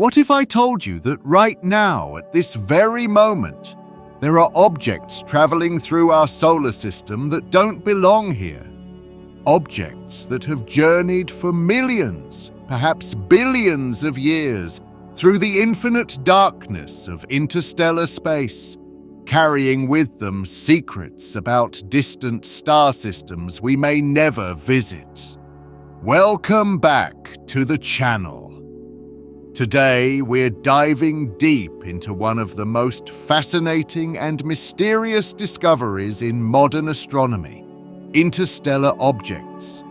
What if I told you that right now, at this very moment, there are objects traveling through our solar system that don't belong here? Objects that have journeyed for millions, perhaps billions of years through the infinite darkness of interstellar space, carrying with them secrets about distant star systems we may never visit. Welcome back to the channel. Today, we're diving deep into one of the most fascinating and mysterious discoveries in modern astronomy, interstellar objects.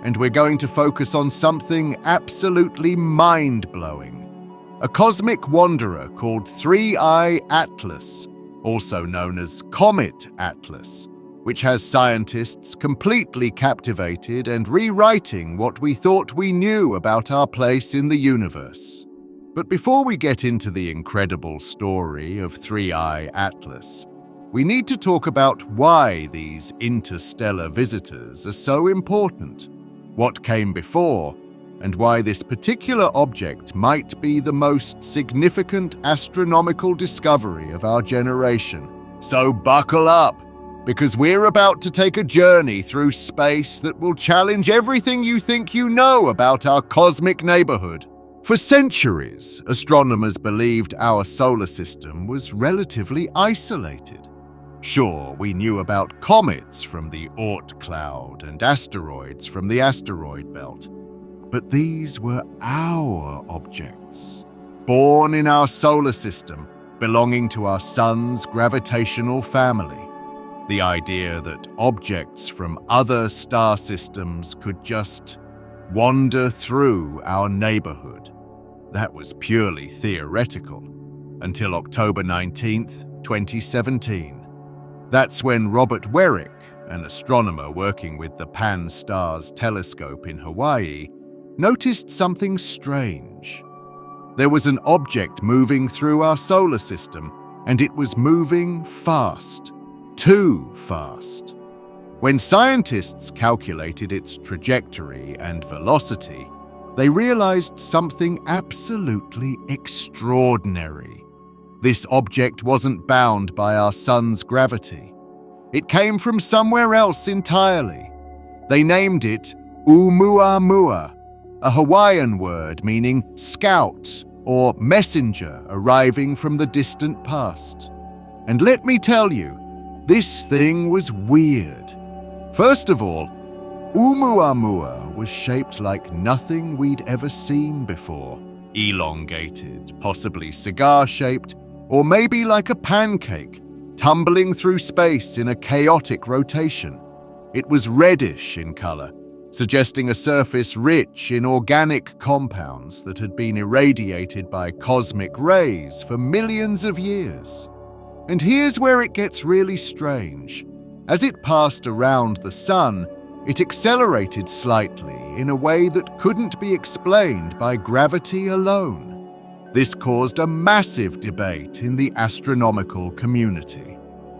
And we're going to focus on something absolutely mind-blowing. A cosmic wanderer called 3I Atlas, also known as Comet Atlas, which has scientists completely captivated and rewriting what we thought we knew about our place in the universe. But before we get into the incredible story of 3I Atlas, we need to talk about why these interstellar visitors are so important, what came before, and why this particular object might be the most significant astronomical discovery of our generation. So buckle up, because we're about to take a journey through space that will challenge everything you think you know about our cosmic neighborhood. For centuries, astronomers believed our solar system was relatively isolated. Sure, we knew about comets from the Oort cloud and asteroids from the asteroid belt, but these were our objects, born in our solar system, belonging to our sun's gravitational family. The idea that objects from other star systems could just wander through our neighborhood, that was purely theoretical, until October 19th, 2017. That's when Robert Werik, an astronomer working with the Pan-STARRS telescope in Hawaii, noticed something strange. There was an object moving through our solar system, and it was moving fast, too fast. When scientists calculated its trajectory and velocity, they realized something absolutely extraordinary. This object wasn't bound by our sun's gravity. It came from somewhere else entirely. They named it Oumuamua, a Hawaiian word meaning scout or messenger arriving from the distant past. And let me tell you, this thing was weird. First of all, Oumuamua was shaped like nothing we'd ever seen before. Elongated, possibly cigar-shaped, or maybe like a pancake, tumbling through space in a chaotic rotation. It was reddish in color, suggesting a surface rich in organic compounds that had been irradiated by cosmic rays for millions of years. And here's where it gets really strange. As it passed around the sun, it accelerated slightly in a way that couldn't be explained by gravity alone. This caused a massive debate in the astronomical community.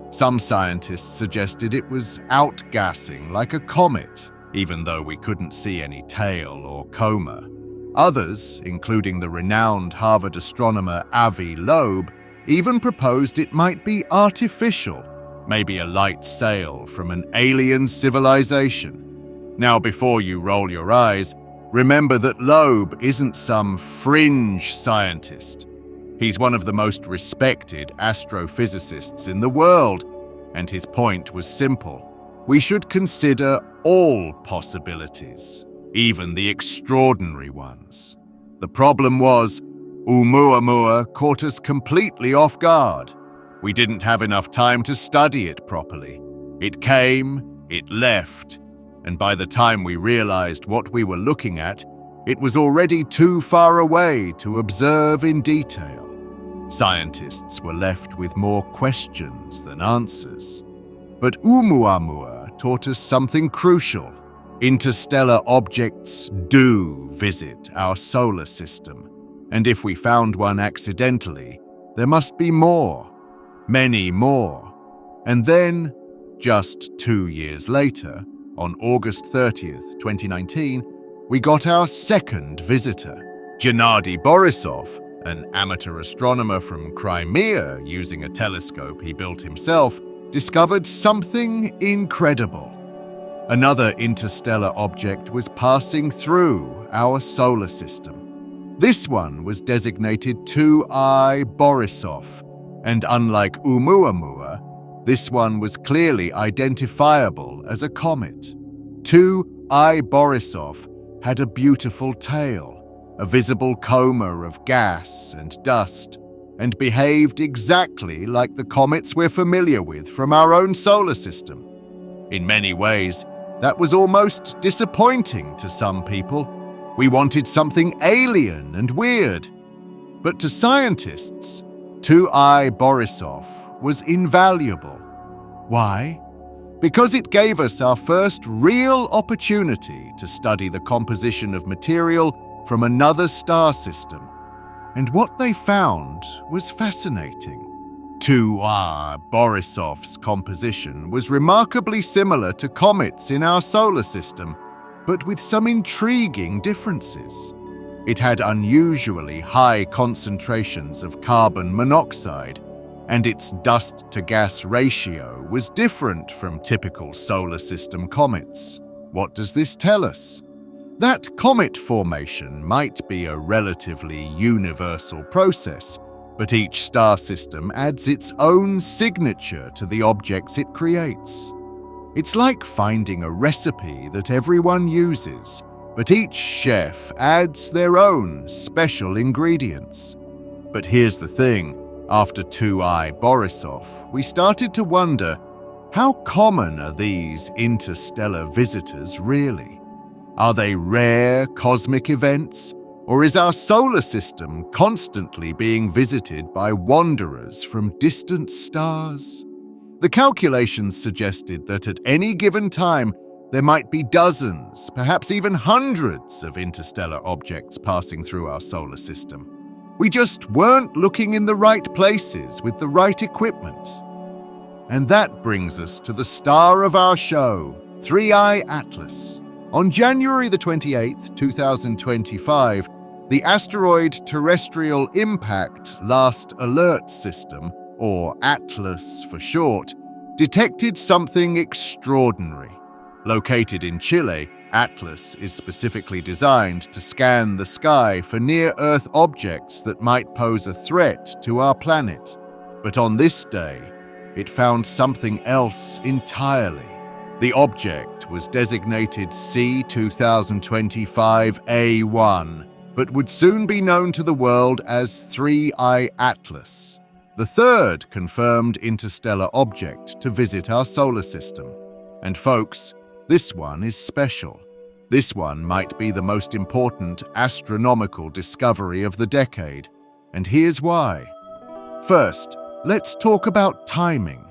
Some scientists suggested it was outgassing like a comet, even though we couldn't see any tail or coma. Others, including the renowned Harvard astronomer Avi Loeb, even proposed it might be artificial, maybe a light sail from an alien civilization. Now, before you roll your eyes, remember that Loeb isn't some fringe scientist. He's one of the most respected astrophysicists in the world, and his point was simple. We should consider all possibilities, even the extraordinary ones. The problem was, Oumuamua caught us completely off guard. We didn't have enough time to study it properly. It came, it left, and by the time we realized what we were looking at, it was already too far away to observe in detail. Scientists were left with more questions than answers. But Oumuamua taught us something crucial. Interstellar objects do visit our solar system, and if we found one accidentally, there must be more. Many more. And then, just 2 years later, on August 30th, 2019, we got our second visitor. Gennady Borisov, An amateur astronomer from Crimea, using a telescope he built himself, discovered something incredible. Another interstellar object was passing through our solar system. This one was designated 2I Borisov, and unlike Oumuamua, this one was clearly identifiable as a comet. 2I Borisov had a beautiful tail, a visible coma of gas and dust, and behaved exactly like the comets we're familiar with from our own solar system. In many ways, that was almost disappointing to some people. We wanted something alien and weird. But to scientists, 2I Borisov was invaluable. Why? Because it gave us our first real opportunity to study the composition of material from another star system. And what they found was fascinating. 2I Borisov's composition was remarkably similar to comets in our solar system, but with some intriguing differences. It had unusually high concentrations of carbon monoxide, and its dust-to-gas ratio was different from typical solar system comets. What does this tell us? That comet formation might be a relatively universal process, but each star system adds its own signature to the objects it creates. It's like finding a recipe that everyone uses, but each chef adds their own special ingredients. But here's the thing, after 2I Borisov, we started to wonder, how common are these interstellar visitors really? Are they rare cosmic events, or is our solar system constantly being visited by wanderers from distant stars? The calculations suggested that at any given time, there might be dozens, perhaps even hundreds of interstellar objects passing through our solar system. We just weren't looking in the right places with the right equipment. And that brings us to the star of our show, 3I Atlas. On January the 28th, 2025, the Asteroid Terrestrial Impact Last Alert System, or ATLAS for short, detected something extraordinary. Located in Chile, ATLAS is specifically designed to scan the sky for near-Earth objects that might pose a threat to our planet. But on this day, it found something else entirely. The object was designated C2025A1, but would soon be known to the world as 3I Atlas, the third confirmed interstellar object to visit our solar system. And folks, this one is special. This one might be the most important astronomical discovery of the decade, and here's why. First, let's talk about timing.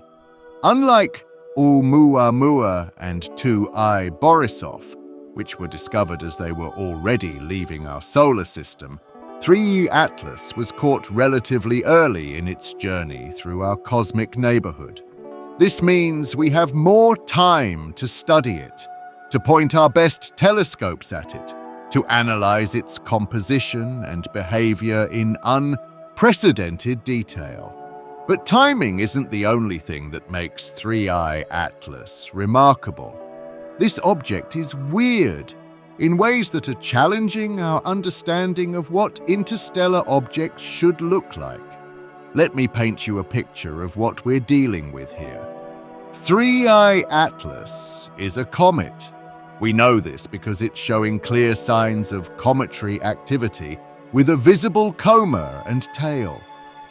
Unlike Oumuamua and 2I Borisov, which were discovered as they were already leaving our solar system, 3I Atlas was caught relatively early in its journey through our cosmic neighborhood. This means we have more time to study it, to point our best telescopes at it, to analyze its composition and behavior in unprecedented detail. But timing isn't the only thing that makes 3I Atlas remarkable. This object is weird in ways that are challenging our understanding of what interstellar objects should look like. Let me paint you a picture of what we're dealing with here. 3I Atlas is a comet. We know this because it's showing clear signs of cometary activity with a visible coma and tail.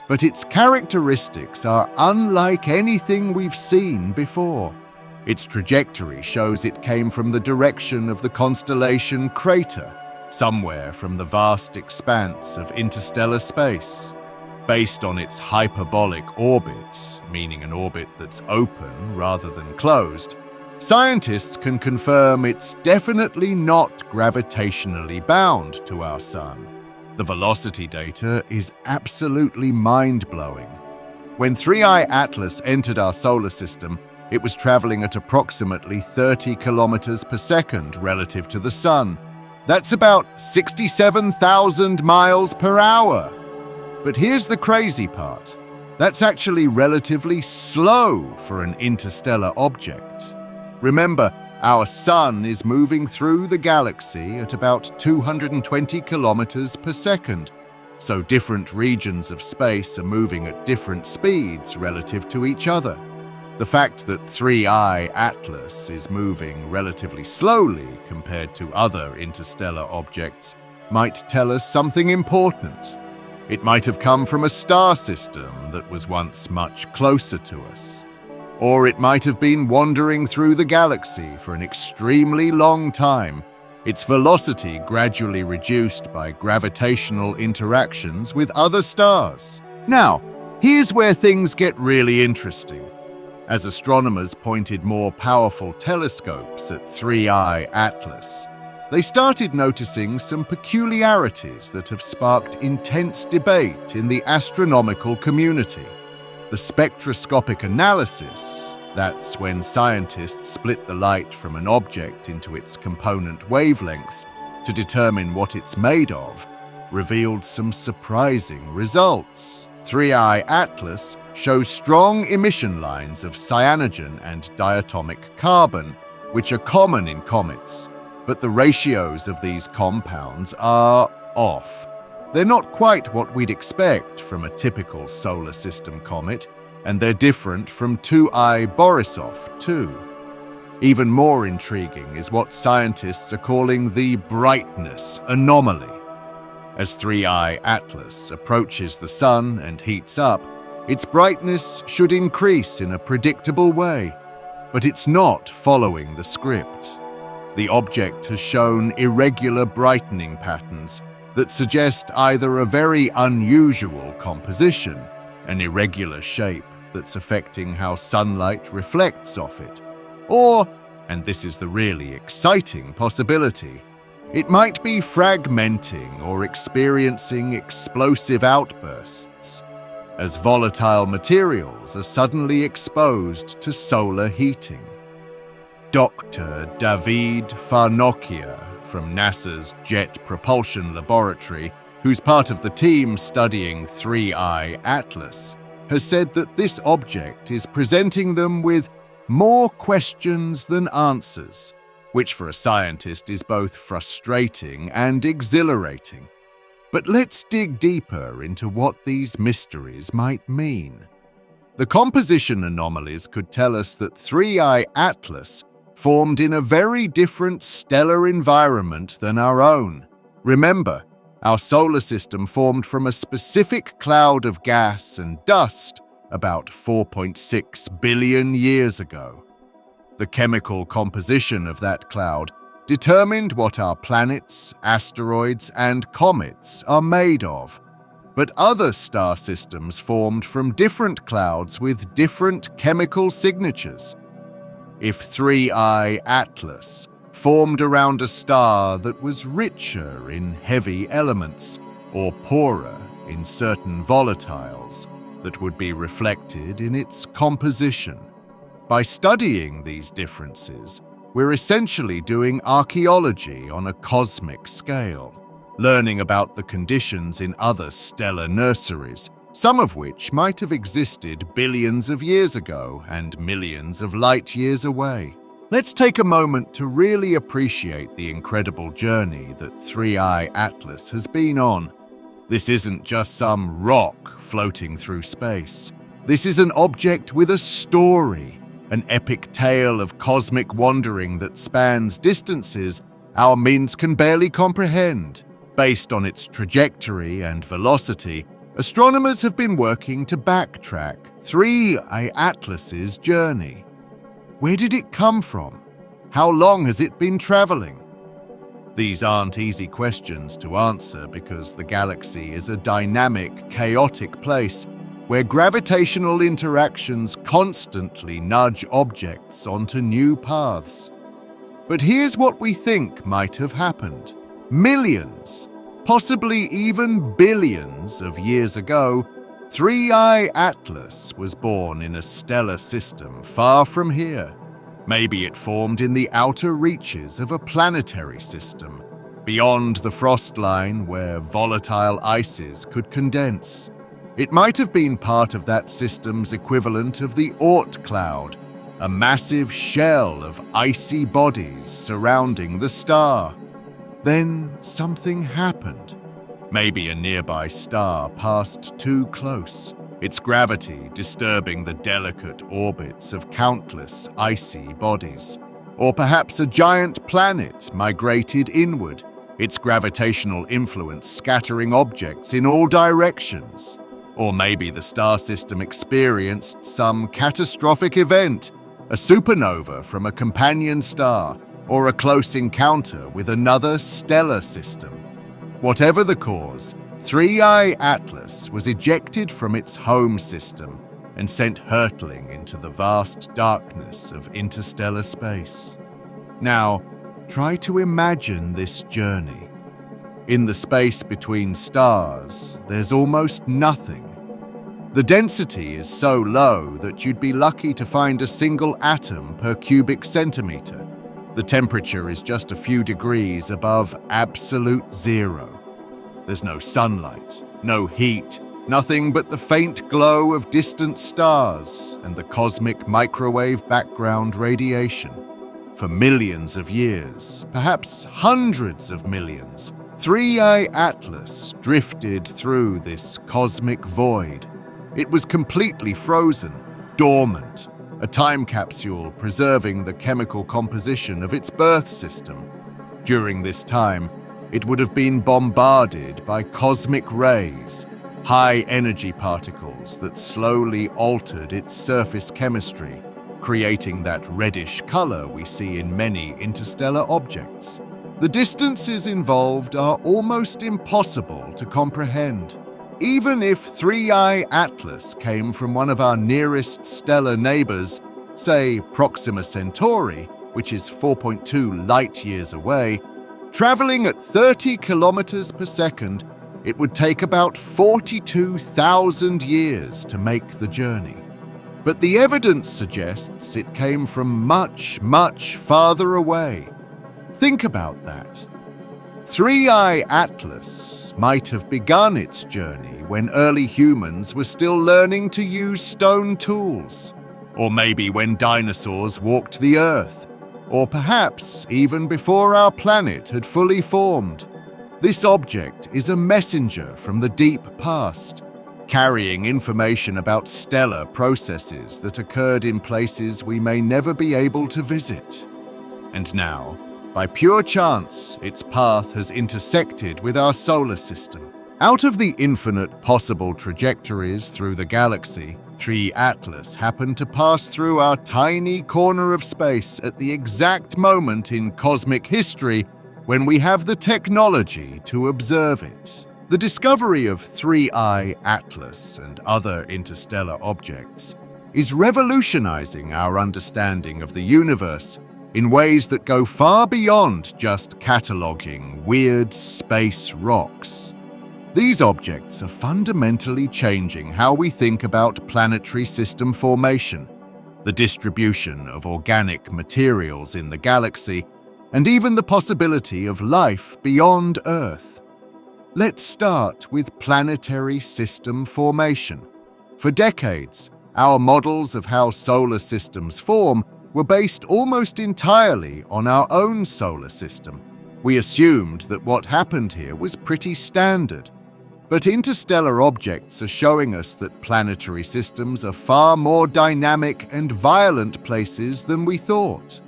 But its characteristics are unlike anything we've seen before. Its trajectory shows it came from the direction of the constellation Crater, somewhere from the vast expanse of interstellar space. Based on its hyperbolic orbit, meaning an orbit that's open rather than closed, scientists can confirm it's definitely not gravitationally bound to our Sun. The velocity data is absolutely mind-blowing. When 3I Atlas entered our solar system, it was traveling at approximately 30 kilometers per second relative to the Sun. That's about 67,000 miles per hour. But here's the crazy part. That's actually relatively slow for an interstellar object. Remember, our Sun is moving through the galaxy at about 220 kilometers per second, so different regions of space are moving at different speeds relative to each other. The fact that 3I Atlas is moving relatively slowly compared to other interstellar objects might tell us something important. It might have come from a star system that was once much closer to us. Or it might have been wandering through the galaxy for an extremely long time, its velocity gradually reduced by gravitational interactions with other stars. Now, here's where things get really interesting. As astronomers pointed more powerful telescopes at 3I Atlas, they started noticing some peculiarities that have sparked intense debate in the astronomical community. The spectroscopic analysis, that's when scientists split the light from an object into its component wavelengths to determine what it's made of, revealed some surprising results. 3I Atlas shows strong emission lines of cyanogen and diatomic carbon, which are common in comets, but the ratios of these compounds are off. They're not quite what we'd expect from a typical solar system comet, and they're different from 2I Borisov too. Even more intriguing is what scientists are calling the brightness anomaly. As 3I Atlas approaches the Sun and heats up, its brightness should increase in a predictable way, but it's not following the script. The object has shown irregular brightening patterns that suggest either a very unusual composition, an irregular shape that's affecting how sunlight reflects off it, or, and this is the really exciting possibility, it might be fragmenting or experiencing explosive outbursts, as volatile materials are suddenly exposed to solar heating. Dr. David Farnokia from NASA's Jet Propulsion Laboratory, who's part of the team studying 3I Atlas, has said that this object is presenting them with more questions than answers, which for a scientist is both frustrating and exhilarating. But let's dig deeper into what these mysteries might mean. The composition anomalies could tell us that 3I Atlas formed in a very different stellar environment than our own. Remember, our solar system formed from a specific cloud of gas and dust about 4.6 billion years ago. The chemical composition of that cloud determined what our planets, asteroids, and comets are made of. But other star systems formed from different clouds with different chemical signatures. If 3I Atlas formed around a star that was richer in heavy elements or poorer in certain volatiles that would be reflected in its composition. By studying these differences, we're essentially doing archaeology on a cosmic scale, learning about the conditions in other stellar nurseries, some of which might have existed billions of years ago and millions of light years away. Let's take a moment to really appreciate the incredible journey that 3I Atlas has been on. This isn't just some rock floating through space. This is an object with a story, an epic tale of cosmic wandering that spans distances our minds can barely comprehend. Based on its trajectory and velocity, astronomers have been working to backtrack 3I Atlas's journey. Where did it come from? How long has it been traveling? These aren't easy questions to answer because the galaxy is a dynamic, chaotic place where gravitational interactions constantly nudge objects onto new paths. But here's what we think might have happened. Millions, possibly even billions of years ago, 3I Atlas was born in a stellar system far from here. Maybe it formed in the outer reaches of a planetary system, beyond the frost line where volatile ices could condense. It might have been part of that system's equivalent of the Oort cloud, a massive shell of icy bodies surrounding the star. Then something happened. Maybe a nearby star passed too close, its gravity disturbing the delicate orbits of countless icy bodies. Or perhaps a giant planet migrated inward, its gravitational influence scattering objects in all directions. Or maybe the star system experienced some catastrophic event, a supernova from a companion star, or a close encounter with another stellar system. Whatever the cause, 3I Atlas was ejected from its home system and sent hurtling into the vast darkness of interstellar space. Now, try to imagine this journey. In the space between stars, there's almost nothing. The density is so low that you'd be lucky to find a single atom per cubic centimeter. The temperature is just a few degrees above absolute zero. There's no sunlight, no heat, nothing but the faint glow of distant stars and the cosmic microwave background radiation. For millions of years, perhaps hundreds of millions, 3I Atlas drifted through this cosmic void. It was completely frozen, dormant, a time capsule preserving the chemical composition of its birth system. During this time, it would have been bombarded by cosmic rays, high-energy particles that slowly altered its surface chemistry, creating that reddish color we see in many interstellar objects. The distances involved are almost impossible to comprehend. Even if 3I Atlas came from one of our nearest stellar neighbors, say Proxima Centauri, which is 4.2 light-years away, traveling at 30 kilometers per second, it would take about 42,000 years to make the journey. But the evidence suggests it came from much, much farther away. Think about that. 3I Atlas might have begun its journey when early humans were still learning to use stone tools, or maybe when dinosaurs walked the Earth, or perhaps even before our planet had fully formed. This object is a messenger from the deep past, carrying information about stellar processes that occurred in places we may never be able to visit. And now, by pure chance, its path has intersected with our solar system. Out of the infinite possible trajectories through the galaxy, 3 Atlas happened to pass through our tiny corner of space at the exact moment in cosmic history when we have the technology to observe it. The discovery of 3I Atlas and other interstellar objects is revolutionizing our understanding of the universe in ways that go far beyond just cataloging weird space rocks. These objects are fundamentally changing how we think about planetary system formation, the distribution of organic materials in the galaxy, and even the possibility of life beyond Earth. Let's start with planetary system formation. For decades, our models of how solar systems form were based almost entirely on our own solar system. We assumed that what happened here was pretty standard. But interstellar objects are showing us that planetary systems are far more dynamic and violent places than we thought.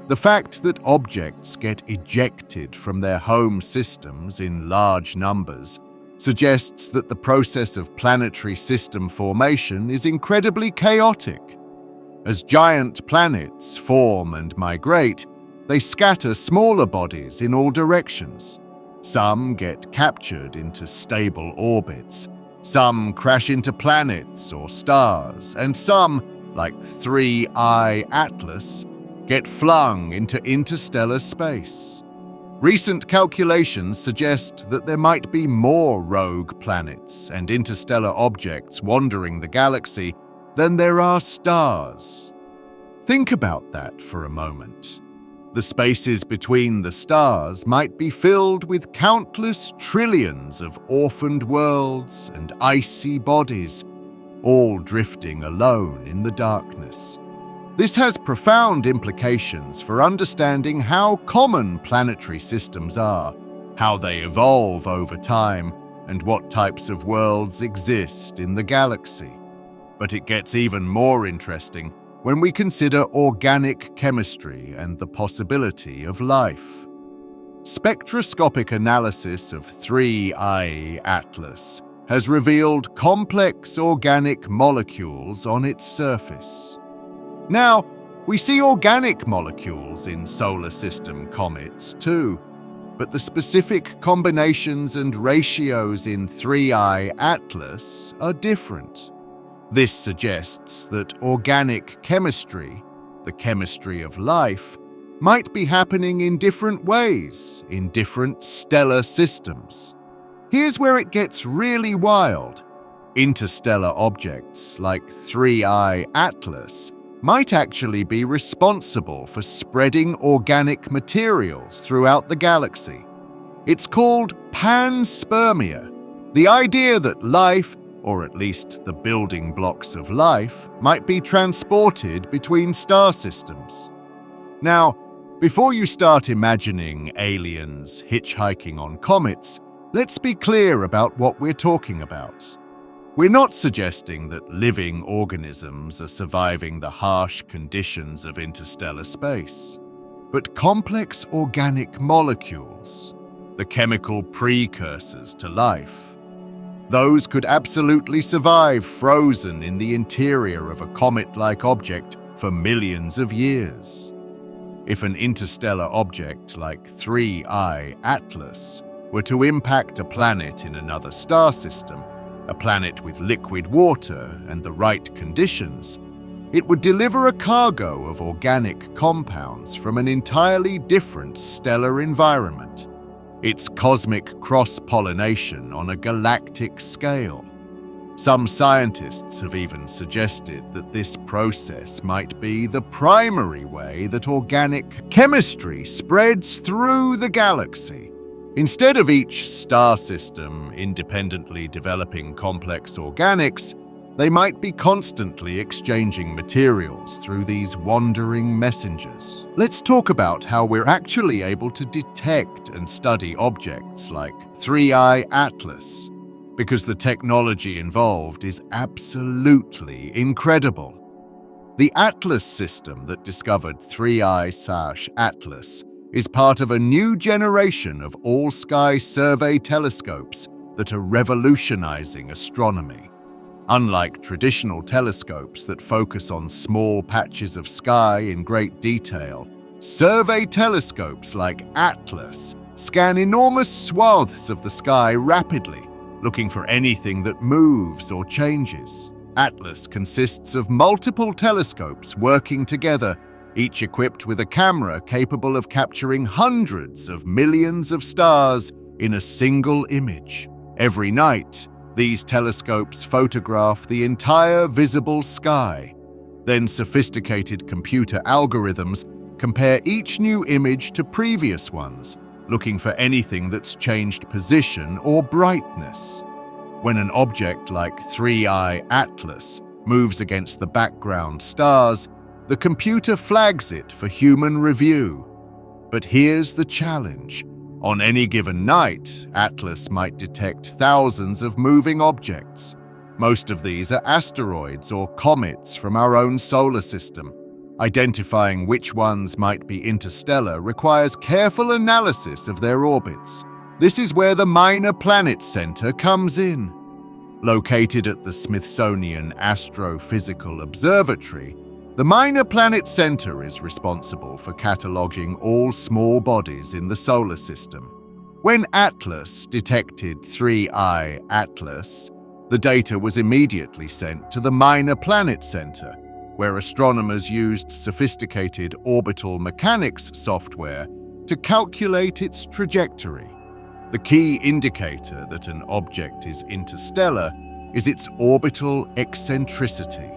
The fact that objects get ejected from their home systems in large numbers suggests that the process of planetary system formation is incredibly chaotic. As giant planets form and migrate, they scatter smaller bodies in all directions. Some get captured into stable orbits, some crash into planets or stars, and some, like 3I Atlas, get flung into interstellar space. Recent calculations suggest that there might be more rogue planets and interstellar objects wandering the galaxy than there are stars. Think about that for a moment. The spaces between the stars might be filled with countless trillions of orphaned worlds and icy bodies, all drifting alone in the darkness. This has profound implications for understanding how common planetary systems are, how they evolve over time, and what types of worlds exist in the galaxy. But it gets even more interesting when we consider organic chemistry and the possibility of life. Spectroscopic analysis of 3I Atlas has revealed complex organic molecules on its surface. Now, we see organic molecules in solar system comets too, but the specific combinations and ratios in 3I Atlas are different. This suggests that organic chemistry, the chemistry of life, might be happening in different ways in different stellar systems. Here's where it gets really wild. Interstellar objects like 3I Atlas might actually be responsible for spreading organic materials throughout the galaxy. It's called panspermia, the idea that life, or at least the building blocks of life, might be transported between star systems. Now, before you start imagining aliens hitchhiking on comets, let's be clear about what we're talking about. We're not suggesting that living organisms are surviving the harsh conditions of interstellar space, but complex organic molecules, the chemical precursors to life. Those could absolutely survive frozen in the interior of a comet-like object for millions of years. If an interstellar object like 3I Atlas were to impact a planet in another star system, a planet with liquid water and the right conditions, it would deliver a cargo of organic compounds from an entirely different stellar environment. It's cosmic cross-pollination on a galactic scale. Some scientists have even suggested that this process might be the primary way that organic chemistry spreads through the galaxy. Instead of each star system independently developing complex organics, they might be constantly exchanging materials through these wandering messengers. Let's talk about how we're actually able to detect and study objects like 3I Atlas, because the technology involved is absolutely incredible. The Atlas system that discovered 3I Atlas is part of a new generation of all-sky survey telescopes that are revolutionizing astronomy. Unlike traditional telescopes that focus on small patches of sky in great detail, survey telescopes like Atlas scan enormous swaths of the sky rapidly, looking for anything that moves or changes. Atlas consists of multiple telescopes working together, each equipped with a camera capable of capturing hundreds of millions of stars in a single image. Every night, these telescopes photograph the entire visible sky. Then sophisticated computer algorithms compare each new image to previous ones, looking for anything that's changed position or brightness. When an object like 3I Atlas moves against the background stars, the computer flags it for human review. But here's the challenge. On any given night, Atlas might detect thousands of moving objects. Most of these are asteroids or comets from our own solar system. Identifying which ones might be interstellar requires careful analysis of their orbits. This is where the Minor Planet Center comes in. Located at the Smithsonian Astrophysical Observatory, the Minor Planet Center is responsible for cataloging all small bodies in the solar system. When Atlas detected 3I Atlas, the data was immediately sent to the Minor Planet Center, where astronomers used sophisticated orbital mechanics software to calculate its trajectory. The key indicator that an object is interstellar is its orbital eccentricity.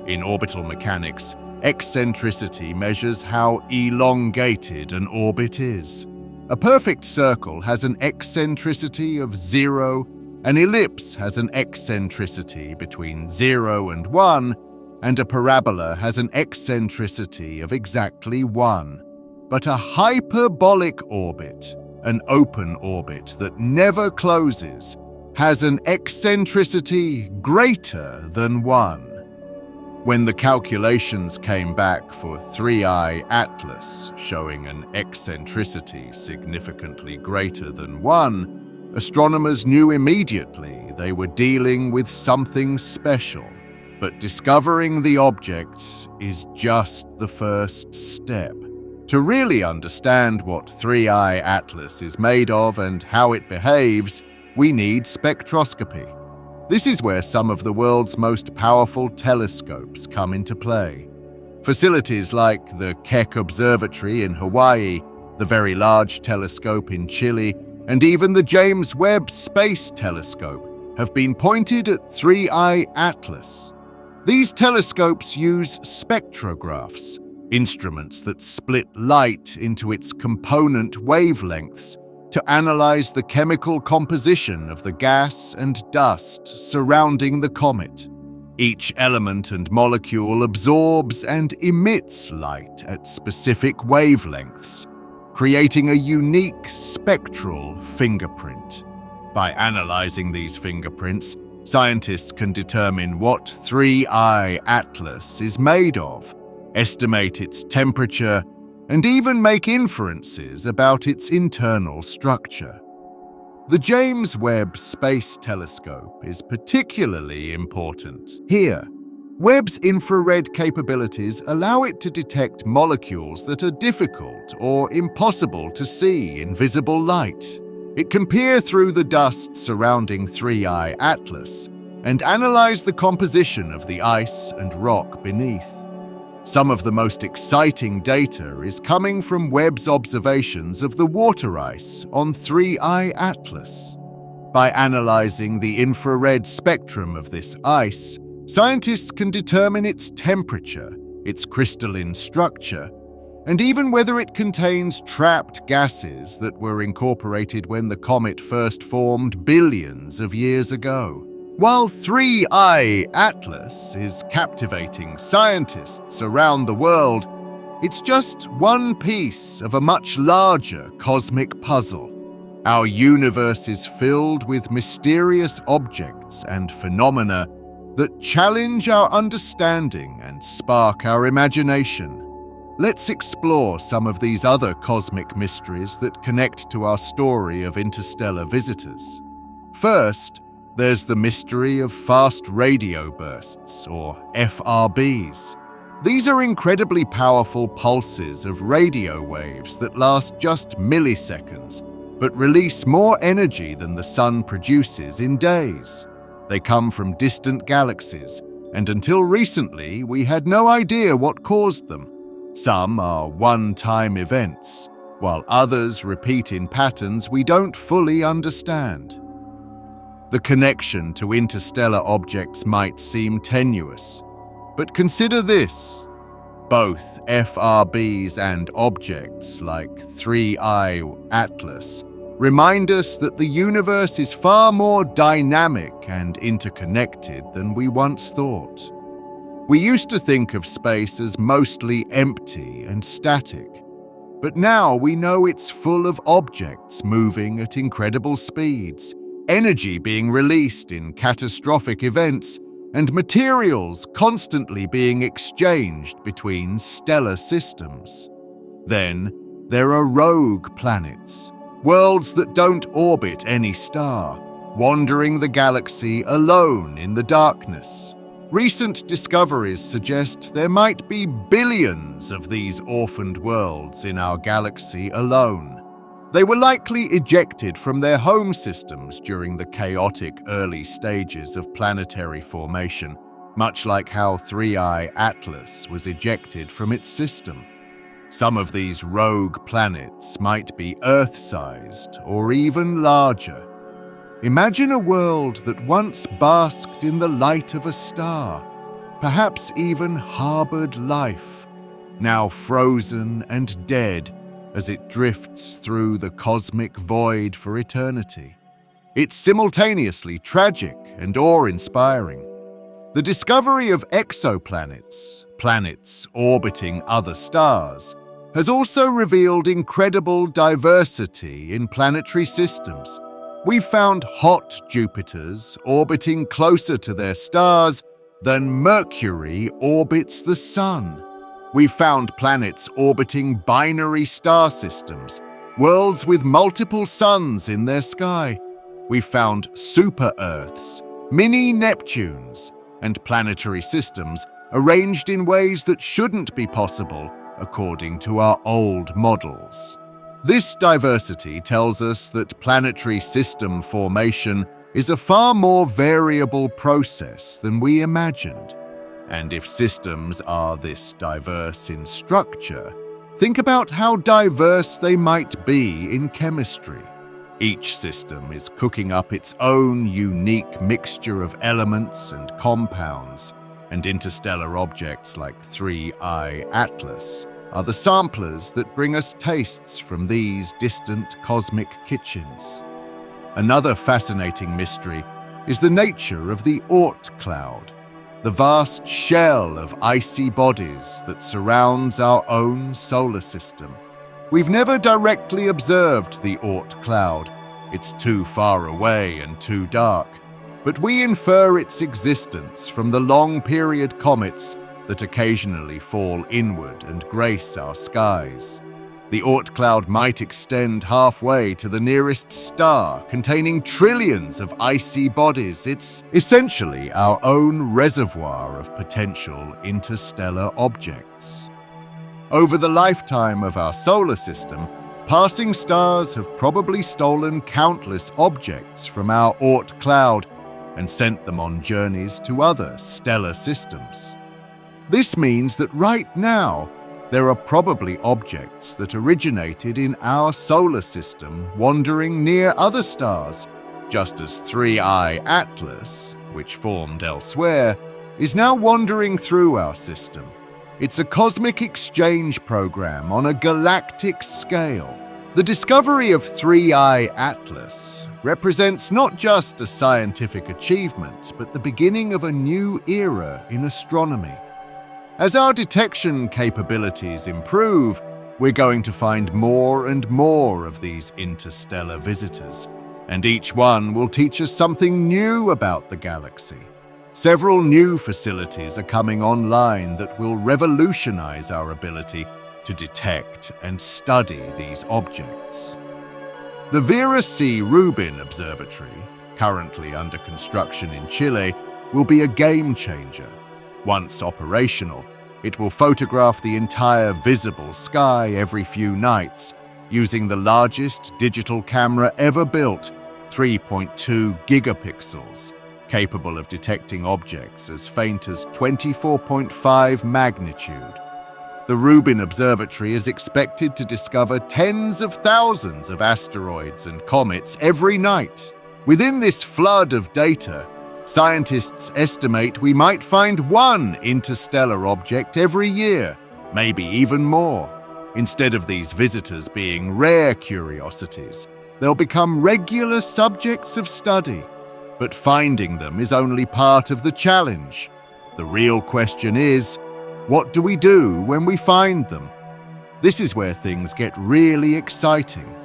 In orbital mechanics, Eccentricity measures how elongated an orbit is. A perfect circle has an eccentricity of 0, an ellipse has an eccentricity between 0 and 1, and a parabola has an eccentricity of exactly 1. But a hyperbolic orbit, an open orbit that never closes, has an eccentricity greater than 1. When the calculations came back for 3I Atlas showing an eccentricity significantly greater than 1, astronomers knew immediately they were dealing with something special. But discovering the object is just the first step. To really understand what 3I Atlas is made of and how it behaves, we need spectroscopy. This is where some of the world's most powerful telescopes come into play. Facilities like the Keck Observatory in Hawaii, the Very Large Telescope in Chile, and even the James Webb Space Telescope have been pointed at 3I Atlas. These telescopes use spectrographs, instruments that split light into its component wavelengths, to analyze the chemical composition of the gas and dust surrounding the comet. Each element and molecule absorbs and emits light at specific wavelengths, creating a unique spectral fingerprint. By analyzing these fingerprints, scientists can determine what 3I Atlas is made of, estimate its temperature, and even make inferences about its internal structure. The James Webb Space Telescope is particularly important here. Webb's infrared capabilities allow it to detect molecules that are difficult or impossible to see in visible light. It can peer through the dust surrounding 3I Atlas and analyze the composition of the ice and rock beneath. Some of the most exciting data is coming from Webb's observations of the water ice on 3I Atlas. By analyzing the infrared spectrum of this ice, scientists can determine its temperature, its crystalline structure, and even whether it contains trapped gases that were incorporated when the comet first formed billions of years ago. While 3I Atlas is captivating scientists around the world, it's just one piece of a much larger cosmic puzzle. Our universe is filled with mysterious objects and phenomena that challenge our understanding and spark our imagination. Let's explore some of these other cosmic mysteries that connect to our story of interstellar visitors. First, there's the mystery of fast radio bursts, or FRBs. These are incredibly powerful pulses of radio waves that last just milliseconds, but release more energy than the sun produces in days. They come from distant galaxies, and until recently we had no idea what caused them. Some are one-time events, while others repeat in patterns we don't fully understand. The connection to interstellar objects might seem tenuous, but consider this. Both FRBs and objects like 3I Atlas remind us that the universe is far more dynamic and interconnected than we once thought. We used to think of space as mostly empty and static, but now we know it's full of objects moving at incredible speeds, energy being released in catastrophic events, and materials constantly being exchanged between stellar systems. Then, there are rogue planets, worlds that don't orbit any star, wandering the galaxy alone in the darkness. Recent discoveries suggest there might be billions of these orphaned worlds in our galaxy alone. They were likely ejected from their home systems during the chaotic early stages of planetary formation, much like how 3I Atlas was ejected from its system. Some of these rogue planets might be Earth-sized or even larger. Imagine a world that once basked in the light of a star. perhaps even harbored life, now frozen and dead as it drifts through the cosmic void for eternity. It's simultaneously tragic and awe-inspiring. The discovery of exoplanets, planets orbiting other stars, has also revealed incredible diversity in planetary systems. We've found hot Jupiters orbiting closer to their stars than Mercury orbits the Sun. We've found planets orbiting binary star systems, worlds with multiple suns in their sky. We've found super-Earths, mini-Neptunes, and planetary systems arranged in ways that shouldn't be possible according to our old models. This diversity tells us that planetary system formation is a far more variable process than we imagined. And if systems are this diverse in structure, think about how diverse they might be in chemistry. Each system is cooking up its own unique mixture of elements and compounds, and interstellar objects like 3I Atlas are the samplers that bring us tastes from these distant cosmic kitchens. Another fascinating mystery is the nature of the Oort cloud, the vast shell of icy bodies that surrounds our own solar system. We've never directly observed the Oort cloud. It's too far away and too dark, but we infer its existence from the long-period comets that occasionally fall inward and grace our skies. The Oort cloud might extend halfway to the nearest star, containing trillions of icy bodies. It's essentially our own reservoir of potential interstellar objects. Over the lifetime of our solar system, passing stars have probably stolen countless objects from our Oort cloud and sent them on journeys to other stellar systems. This means that right now, there are probably objects that originated in our solar system wandering near other stars, just as 3I Atlas, which formed elsewhere, is now wandering through our system. It's a cosmic exchange program on a galactic scale. The discovery of 3I Atlas represents not just a scientific achievement, but the beginning of a new era in astronomy. As our detection capabilities improve, we're going to find more and more of these interstellar visitors, and each one will teach us something new about the galaxy. Several new facilities are coming online that will revolutionize our ability to detect and study these objects. The Vera C. Rubin Observatory, currently under construction in Chile, will be a game changer. Once operational, it will photograph the entire visible sky every few nights using the largest digital camera ever built, 3.2 gigapixels, capable of detecting objects as faint as 24.5 magnitude. The Rubin Observatory is expected to discover tens of thousands of asteroids and comets every night. Within this flood of data, scientists estimate we might find one interstellar object every year, maybe even more. Instead of these visitors being rare curiosities, they'll become regular subjects of study. But finding them is only part of the challenge. The real question is, what do we do when we find them? This is where things get really exciting.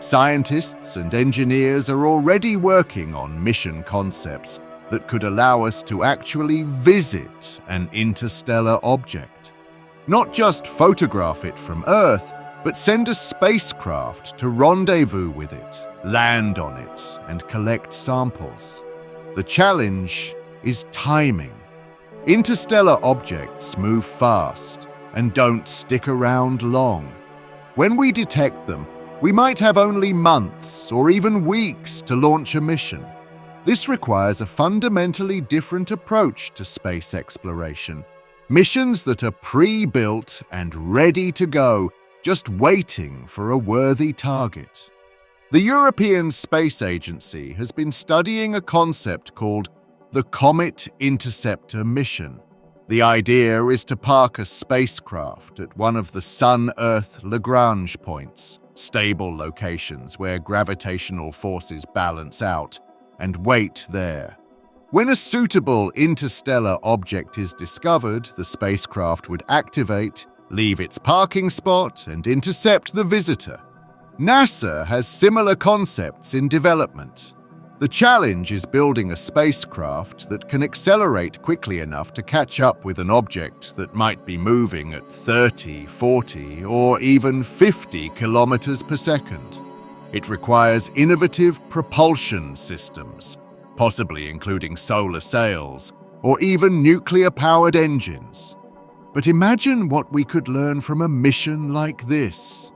Scientists and engineers are already working on mission concepts that could allow us to actually visit an interstellar object. Not just photograph it from Earth, but send a spacecraft to rendezvous with it, land on it, and collect samples. The challenge is timing. Interstellar objects move fast and don't stick around long. When we detect them, we might have only months or even weeks to launch a mission. This requires a fundamentally different approach to space exploration. Missions that are pre-built and ready to go, just waiting for a worthy target. The European Space Agency has been studying a concept called the Comet Interceptor mission. The idea is to park a spacecraft at one of the Sun-Earth Lagrange points, stable locations where gravitational forces balance out, and wait there. When a suitable interstellar object is discovered, the spacecraft would activate, leave its parking spot, and intercept the visitor. NASA has similar concepts in development. The challenge is building a spacecraft that can accelerate quickly enough to catch up with an object that might be moving at 30, 40, or even 50 kilometers per second. It requires innovative propulsion systems, possibly including solar sails or even nuclear-powered engines. But imagine what we could learn from a mission like this.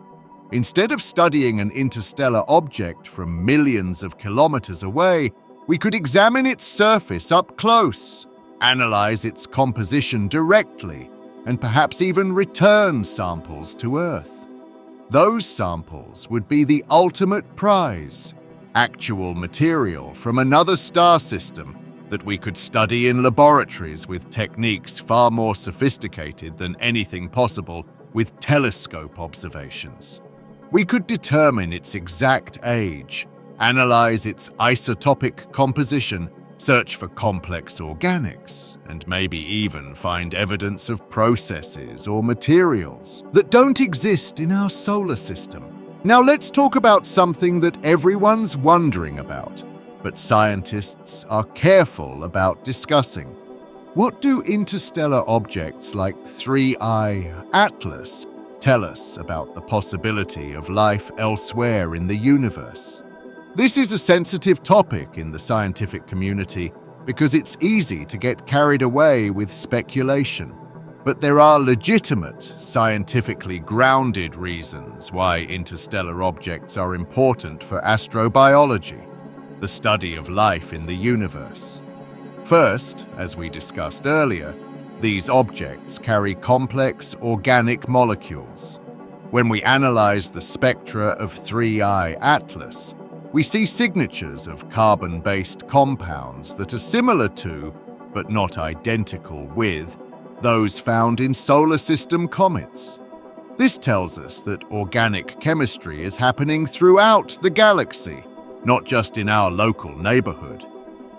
Instead of studying an interstellar object from millions of kilometers away, we could examine its surface up close, analyze its composition directly, and perhaps even return samples to Earth. Those samples would be the ultimate prize, actual material from another star system that we could study in laboratories with techniques far more sophisticated than anything possible with telescope observations. We could determine its exact age, analyze its isotopic composition, search for complex organics, and maybe even find evidence of processes or materials that don't exist in our solar system. Now let's talk about something that everyone's wondering about, but scientists are careful about discussing. What do interstellar objects like 3I Atlas tell us about the possibility of life elsewhere in the universe? This is a sensitive topic in the scientific community because it's easy to get carried away with speculation. But there are legitimate, scientifically grounded reasons why interstellar objects are important for astrobiology, the study of life in the universe. First, as we discussed earlier, these objects carry complex organic molecules. When we analyze the spectra of 3I Atlas, we see signatures of carbon-based compounds that are similar to, but not identical with, those found in solar system comets. This tells us that organic chemistry is happening throughout the galaxy, not just in our local neighborhood.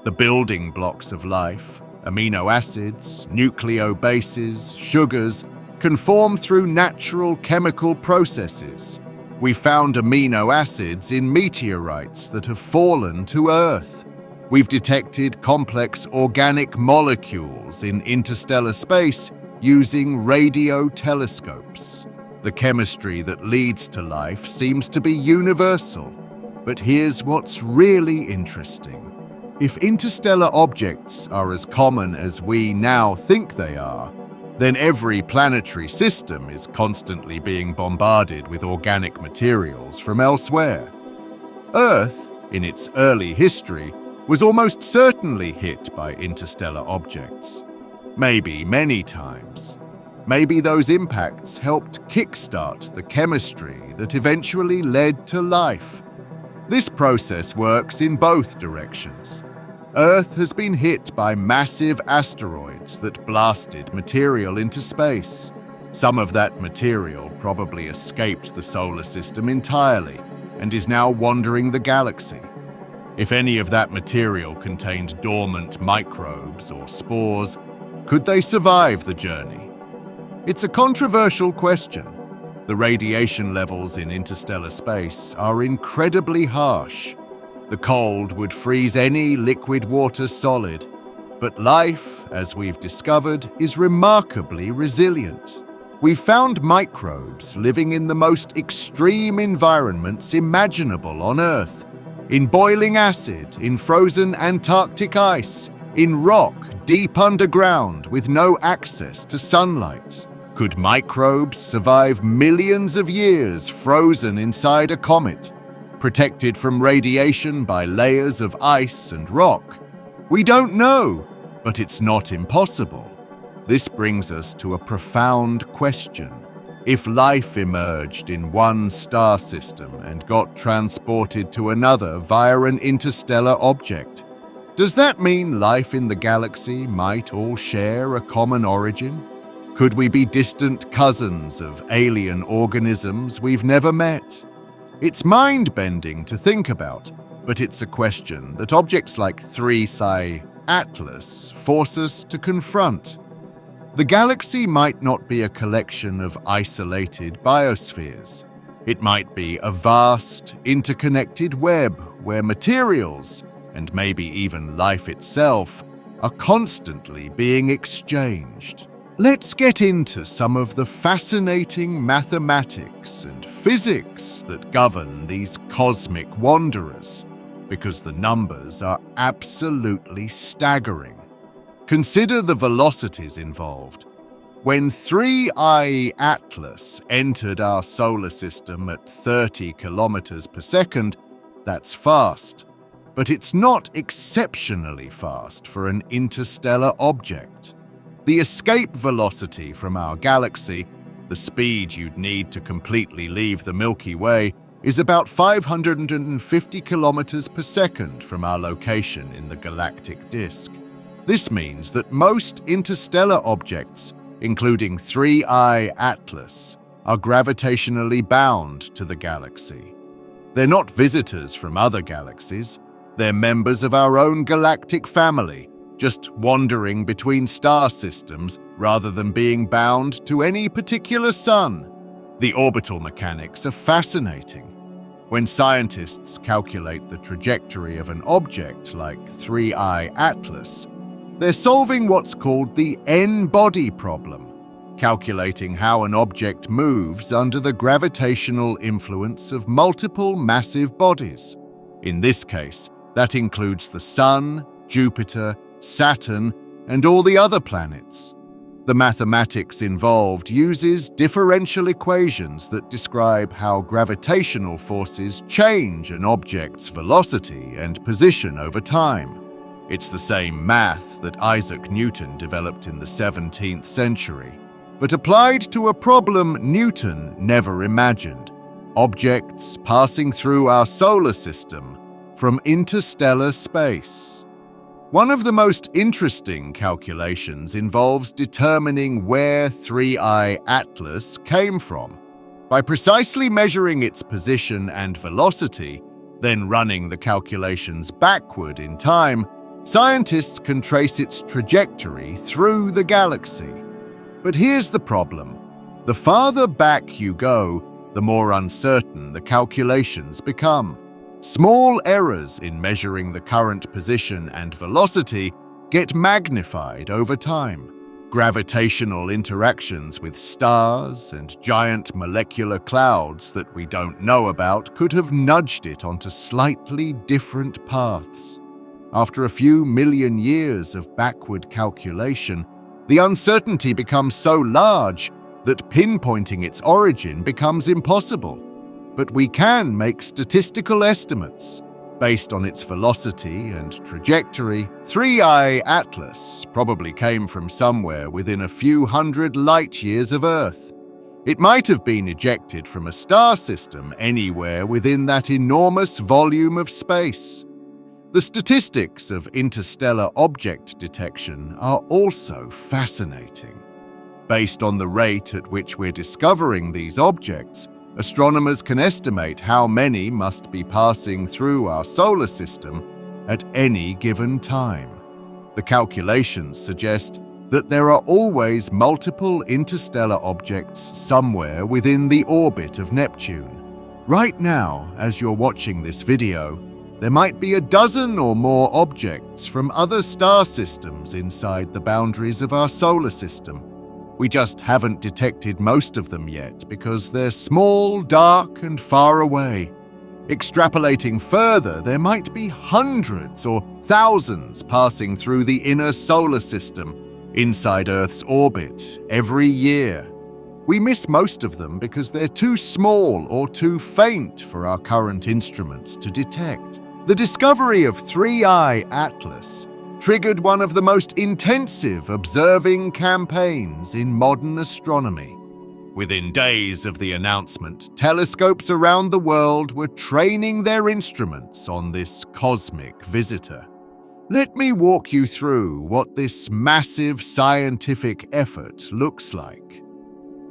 The building blocks of life, amino acids, nucleobases, sugars, can form through natural chemical processes. We found amino acids in meteorites that have fallen to Earth. We've detected complex organic molecules in interstellar space using radio telescopes. The chemistry that leads to life seems to be universal. But here's what's really interesting. If interstellar objects are as common as we now think they are, then every planetary system is constantly being bombarded with organic materials from elsewhere. Earth, in its early history, was almost certainly hit by interstellar objects. Maybe many times. Maybe those impacts helped kickstart the chemistry that eventually led to life. This process works in both directions. Earth has been hit by massive asteroids that blasted material into space. Some of that material probably escaped the solar system entirely and is now wandering the galaxy. If any of that material contained dormant microbes or spores, could they survive the journey? It's a controversial question. The radiation levels in interstellar space are incredibly harsh. The cold would freeze any liquid water solid, but life, as we've discovered, is remarkably resilient. We've found microbes living in the most extreme environments imaginable on Earth. In boiling acid, in frozen Antarctic ice, in rock deep underground with no access to sunlight. Could microbes survive millions of years frozen inside a comet, protected from radiation by layers of ice and rock? We don't know, but it's not impossible. This brings us to a profound question. If life emerged in one star system and got transported to another via an interstellar object, Does that mean life in the galaxy might all share a common origin? Could we be distant cousins of alien organisms we've never met? It's mind-bending to think about, but it's a question that objects like 3 Psi Atlas force us to confront. The galaxy might not be a collection of isolated biospheres. It might be a vast, interconnected web where materials, and maybe even life itself, are constantly being exchanged. Let's get into some of the fascinating mathematics and physics that govern these cosmic wanderers, because the numbers are absolutely staggering. Consider the velocities involved. When 3I Atlas entered our solar system at 30 kilometers per second, that's fast. But it's not exceptionally fast for an interstellar object. The escape velocity from our galaxy, the speed you'd need to completely leave the Milky Way, is about 550 kilometers per second from our location in the galactic disk. This means that most interstellar objects, including 3I Atlas, are gravitationally bound to the galaxy. They're not visitors from other galaxies. They're members of our own galactic family, just wandering between star systems rather than being bound to any particular sun. The orbital mechanics are fascinating. When scientists calculate the trajectory of an object like 3I Atlas, they're solving what's called the n-body problem, calculating how an object moves under the gravitational influence of multiple massive bodies. In this case, that includes the Sun, Jupiter, Saturn, and all the other planets. The mathematics involved uses differential equations that describe how gravitational forces change an object's velocity and position over time. It's the same math that Isaac Newton developed in the 17th century, but applied to a problem Newton never imagined: objects passing through our solar system from interstellar space. One of the most interesting calculations involves determining where 3I Atlas came from. By precisely measuring its position and velocity, then running the calculations backward in time, scientists can trace its trajectory through the galaxy. But here's the problem. The farther back you go, the more uncertain the calculations become. Small errors in measuring the current position and velocity get magnified over time. Gravitational interactions with stars and giant molecular clouds that we don't know about could have nudged it onto slightly different paths. After a few million years of backward calculation, the uncertainty becomes so large that pinpointing its origin becomes impossible. But we can make statistical estimates. Based on its velocity and trajectory, 3I Atlas probably came from somewhere within a few hundred light-years of Earth. It might have been ejected from a star system anywhere within that enormous volume of space. The statistics of interstellar object detection are also fascinating. Based on the rate at which we're discovering these objects, astronomers can estimate how many must be passing through our solar system at any given time. The calculations suggest that there are always multiple interstellar objects somewhere within the orbit of Neptune. Right now, as you're watching this video, there might be a dozen or more objects from other star systems inside the boundaries of our solar system. We just haven't detected most of them yet because they're small, dark, and far away. Extrapolating further, there might be hundreds or thousands passing through the inner solar system, inside Earth's orbit, every year. We miss most of them because they're too small or too faint for our current instruments to detect. The discovery of 3I Atlas triggered one of the most intensive observing campaigns in modern astronomy. Within days of the announcement, telescopes around the world were training their instruments on this cosmic visitor. Let me walk you through what this massive scientific effort looks like.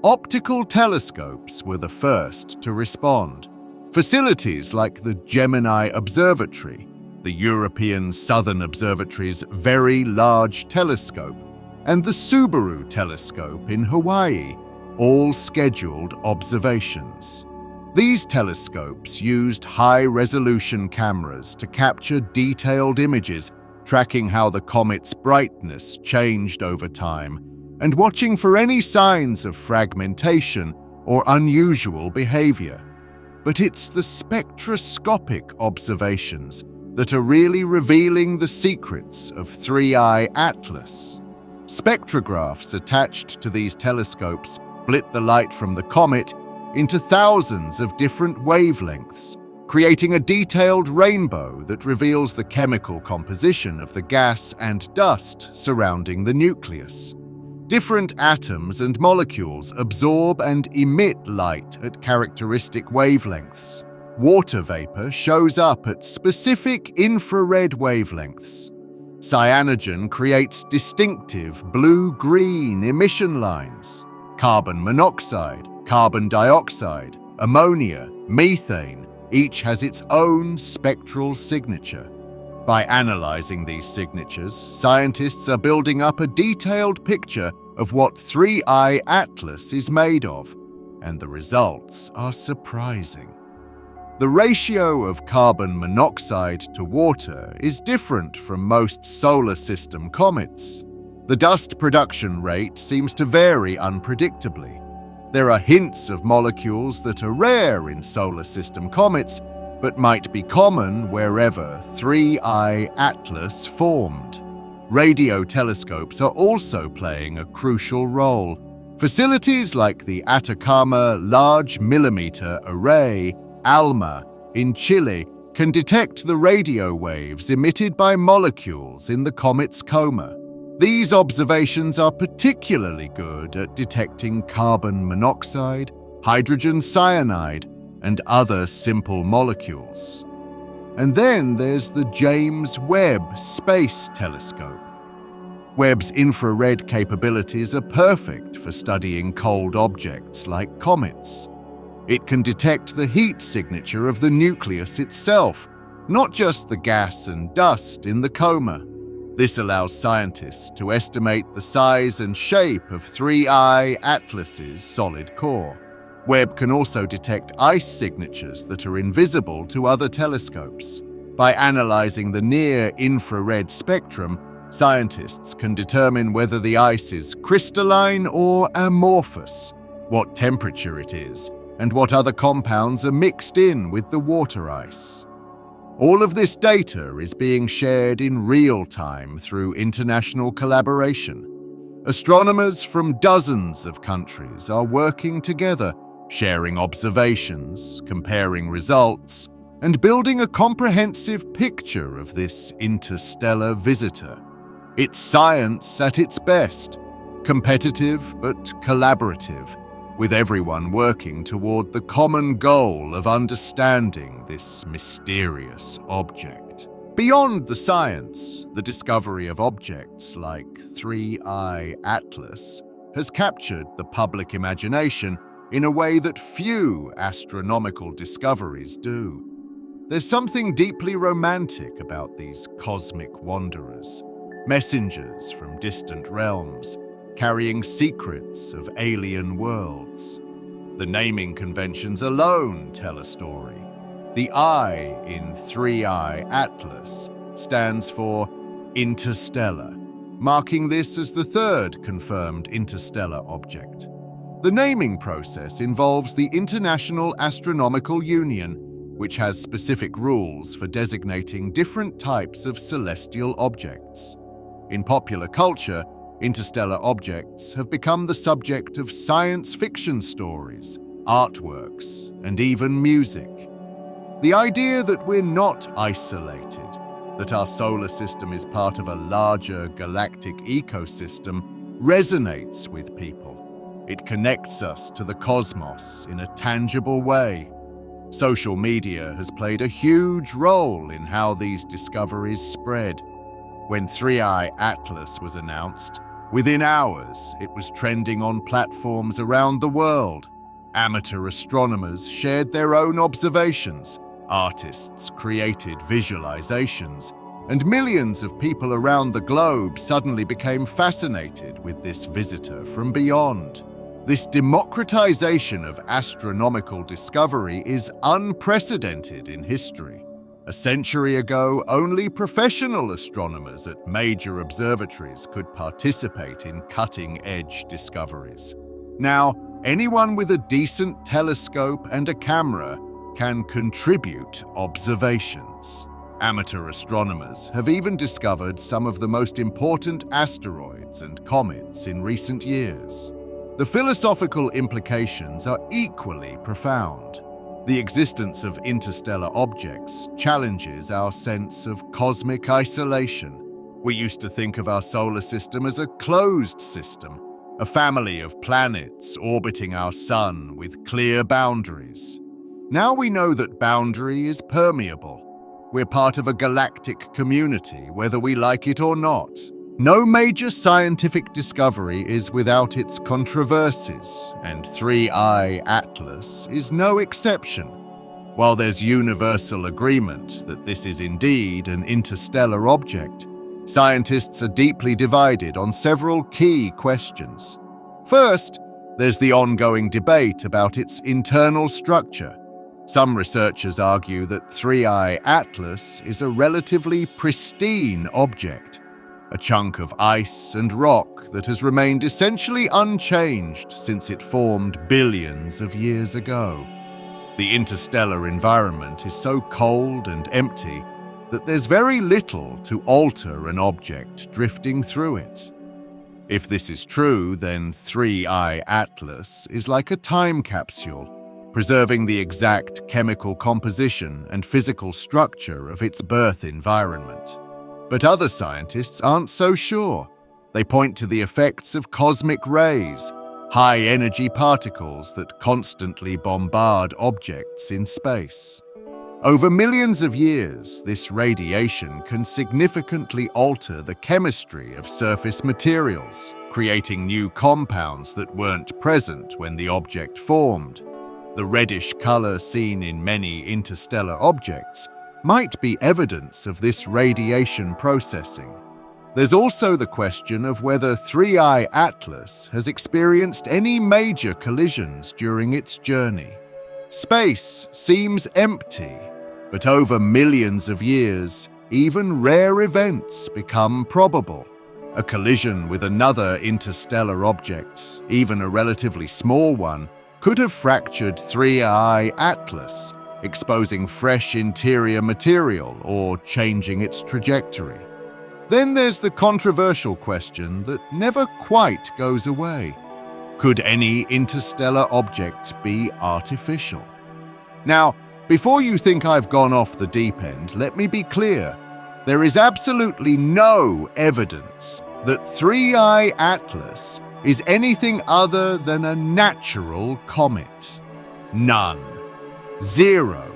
Optical telescopes were the first to respond. Facilities like the Gemini Observatory, the European Southern Observatory's Very Large Telescope, and the Subaru Telescope in Hawaii all scheduled observations. These telescopes used high-resolution cameras to capture detailed images, tracking how the comet's brightness changed over time, and watching for any signs of fragmentation or unusual behavior. But it's the spectroscopic observations that are really revealing the secrets of 3I Atlas. Spectrographs attached to these telescopes split the light from the comet into thousands of different wavelengths, creating a detailed rainbow that reveals the chemical composition of the gas and dust surrounding the nucleus. Different atoms and molecules absorb and emit light at characteristic wavelengths. Water vapor shows up at specific infrared wavelengths. Cyanogen creates distinctive blue-green emission lines. Carbon monoxide, carbon dioxide, ammonia, methane, each has its own spectral signature. By analyzing these signatures, scientists are building up a detailed picture of what 3I Atlas is made of, and the results are surprising. The ratio of carbon monoxide to water is different from most solar system comets. The dust production rate seems to vary unpredictably. There are hints of molecules that are rare in solar system comets, but might be common wherever 3I Atlas formed. Radio telescopes are also playing a crucial role. Facilities like the Atacama Large Millimeter Array, ALMA, in Chile can detect the radio waves emitted by molecules in the comet's coma. These observations are particularly good at detecting carbon monoxide, hydrogen cyanide, and other simple molecules. And then there's the James Webb Space Telescope. Webb's infrared capabilities are perfect for studying cold objects like comets. It can detect the heat signature of the nucleus itself, not just the gas and dust in the coma. This allows scientists to estimate the size and shape of 3I Atlas's solid core. Webb can also detect ice signatures that are invisible to other telescopes. By analyzing the near-infrared spectrum, scientists can determine whether the ice is crystalline or amorphous, what temperature it is, and what other compounds are mixed in with the water ice. All of this data is being shared in real time through international collaboration. Astronomers from dozens of countries are working together, sharing observations, comparing results, and building a comprehensive picture of this interstellar visitor. It's science at its best, competitive but collaborative, with everyone working toward the common goal of understanding this mysterious object. Beyond the science, the discovery of objects like 3I Atlas has captured the public imagination in a way that few astronomical discoveries do. There's something deeply romantic about these cosmic wanderers, messengers from distant realms, carrying secrets of alien worlds. The naming conventions alone tell a story. The I in 3I Atlas stands for Interstellar, marking this as the third confirmed interstellar object. The naming process involves the International Astronomical Union, which has specific rules for designating different types of celestial objects. In popular culture, interstellar objects have become the subject of science fiction stories, artworks, and even music. The idea that we're not isolated, that our solar system is part of a larger galactic ecosystem, resonates with people. It connects us to the cosmos in a tangible way. Social media has played a huge role in how these discoveries spread. When 3I Atlas was announced, within hours it was trending on platforms around the world. Amateur astronomers shared their own observations, artists created visualizations, and millions of people around the globe suddenly became fascinated with this visitor from beyond. This democratization of astronomical discovery is unprecedented in history. A century ago, only professional astronomers at major observatories could participate in cutting-edge discoveries. Now, anyone with a decent telescope and a camera can contribute observations. Amateur astronomers have even discovered some of the most important asteroids and comets in recent years. The philosophical implications are equally profound. The existence of interstellar objects challenges our sense of cosmic isolation. We used to think of our solar system as a closed system, a family of planets orbiting our sun with clear boundaries. Now we know that boundary is permeable. We're part of a galactic community, whether we like it or not. No major scientific discovery is without its controversies, and 3I Atlas is no exception. While there's universal agreement that this is indeed an interstellar object, scientists are deeply divided on several key questions. First, there's the ongoing debate about its internal structure. Some researchers argue that 3I Atlas is a relatively pristine object, a chunk of ice and rock that has remained essentially unchanged since it formed billions of years ago. The interstellar environment is so cold and empty that there's very little to alter an object drifting through it. If this is true, then 3I Atlas is like a time capsule, preserving the exact chemical composition and physical structure of its birth environment. But other scientists aren't so sure. They point to the effects of cosmic rays, high-energy particles that constantly bombard objects in space. Over millions of years, this radiation can significantly alter the chemistry of surface materials, creating new compounds that weren't present when the object formed. The reddish color seen in many interstellar objects might be evidence of this radiation processing. There's also the question of whether 3I Atlas has experienced any major collisions during its journey. Space seems empty, but over millions of years, even rare events become probable. A collision with another interstellar object, even a relatively small one, could have fractured 3I Atlas, exposing fresh interior material or changing its trajectory. Then there's the controversial question that never quite goes away. Could any interstellar object be artificial? Now, before you think I've gone off the deep end, let me be clear. There is absolutely no evidence that 3I Atlas is anything other than a natural comet. None. Zero.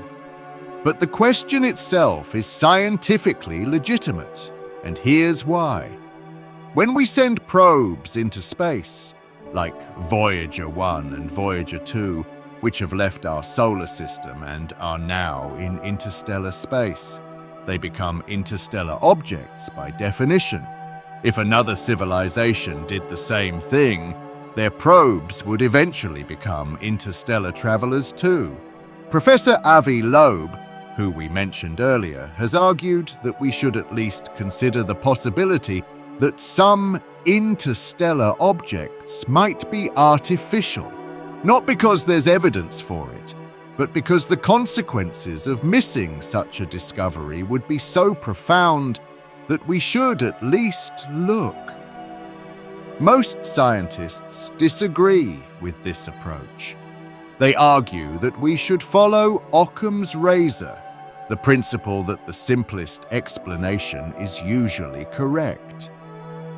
But the question itself is scientifically legitimate, and here's why. When we send probes into space, like Voyager 1 and Voyager 2, which have left our solar system and are now in interstellar space, they become interstellar objects by definition. If another civilization did the same thing, their probes would eventually become interstellar travelers too. Professor Avi Loeb, who we mentioned earlier, has argued that we should at least consider the possibility that some interstellar objects might be artificial, not because there's evidence for it, but because the consequences of missing such a discovery would be so profound that we should at least look. Most scientists disagree with this approach. They argue that we should follow Occam's razor, the principle that the simplest explanation is usually correct.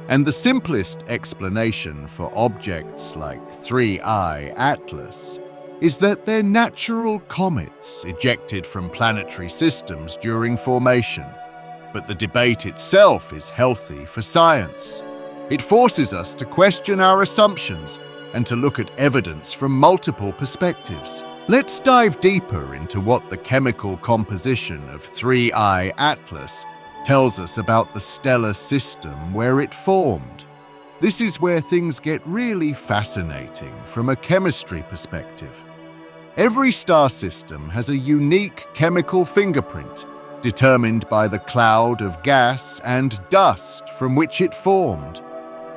And the simplest explanation for objects like 3I Atlas is that they're natural comets ejected from planetary systems during formation. But the debate itself is healthy for science. It forces us to question our assumptions and to look at evidence from multiple perspectives. Let's dive deeper into what the chemical composition of 3I Atlas tells us about the stellar system where it formed. This is where things get really fascinating from a chemistry perspective. Every star system has a unique chemical fingerprint determined by the cloud of gas and dust from which it formed.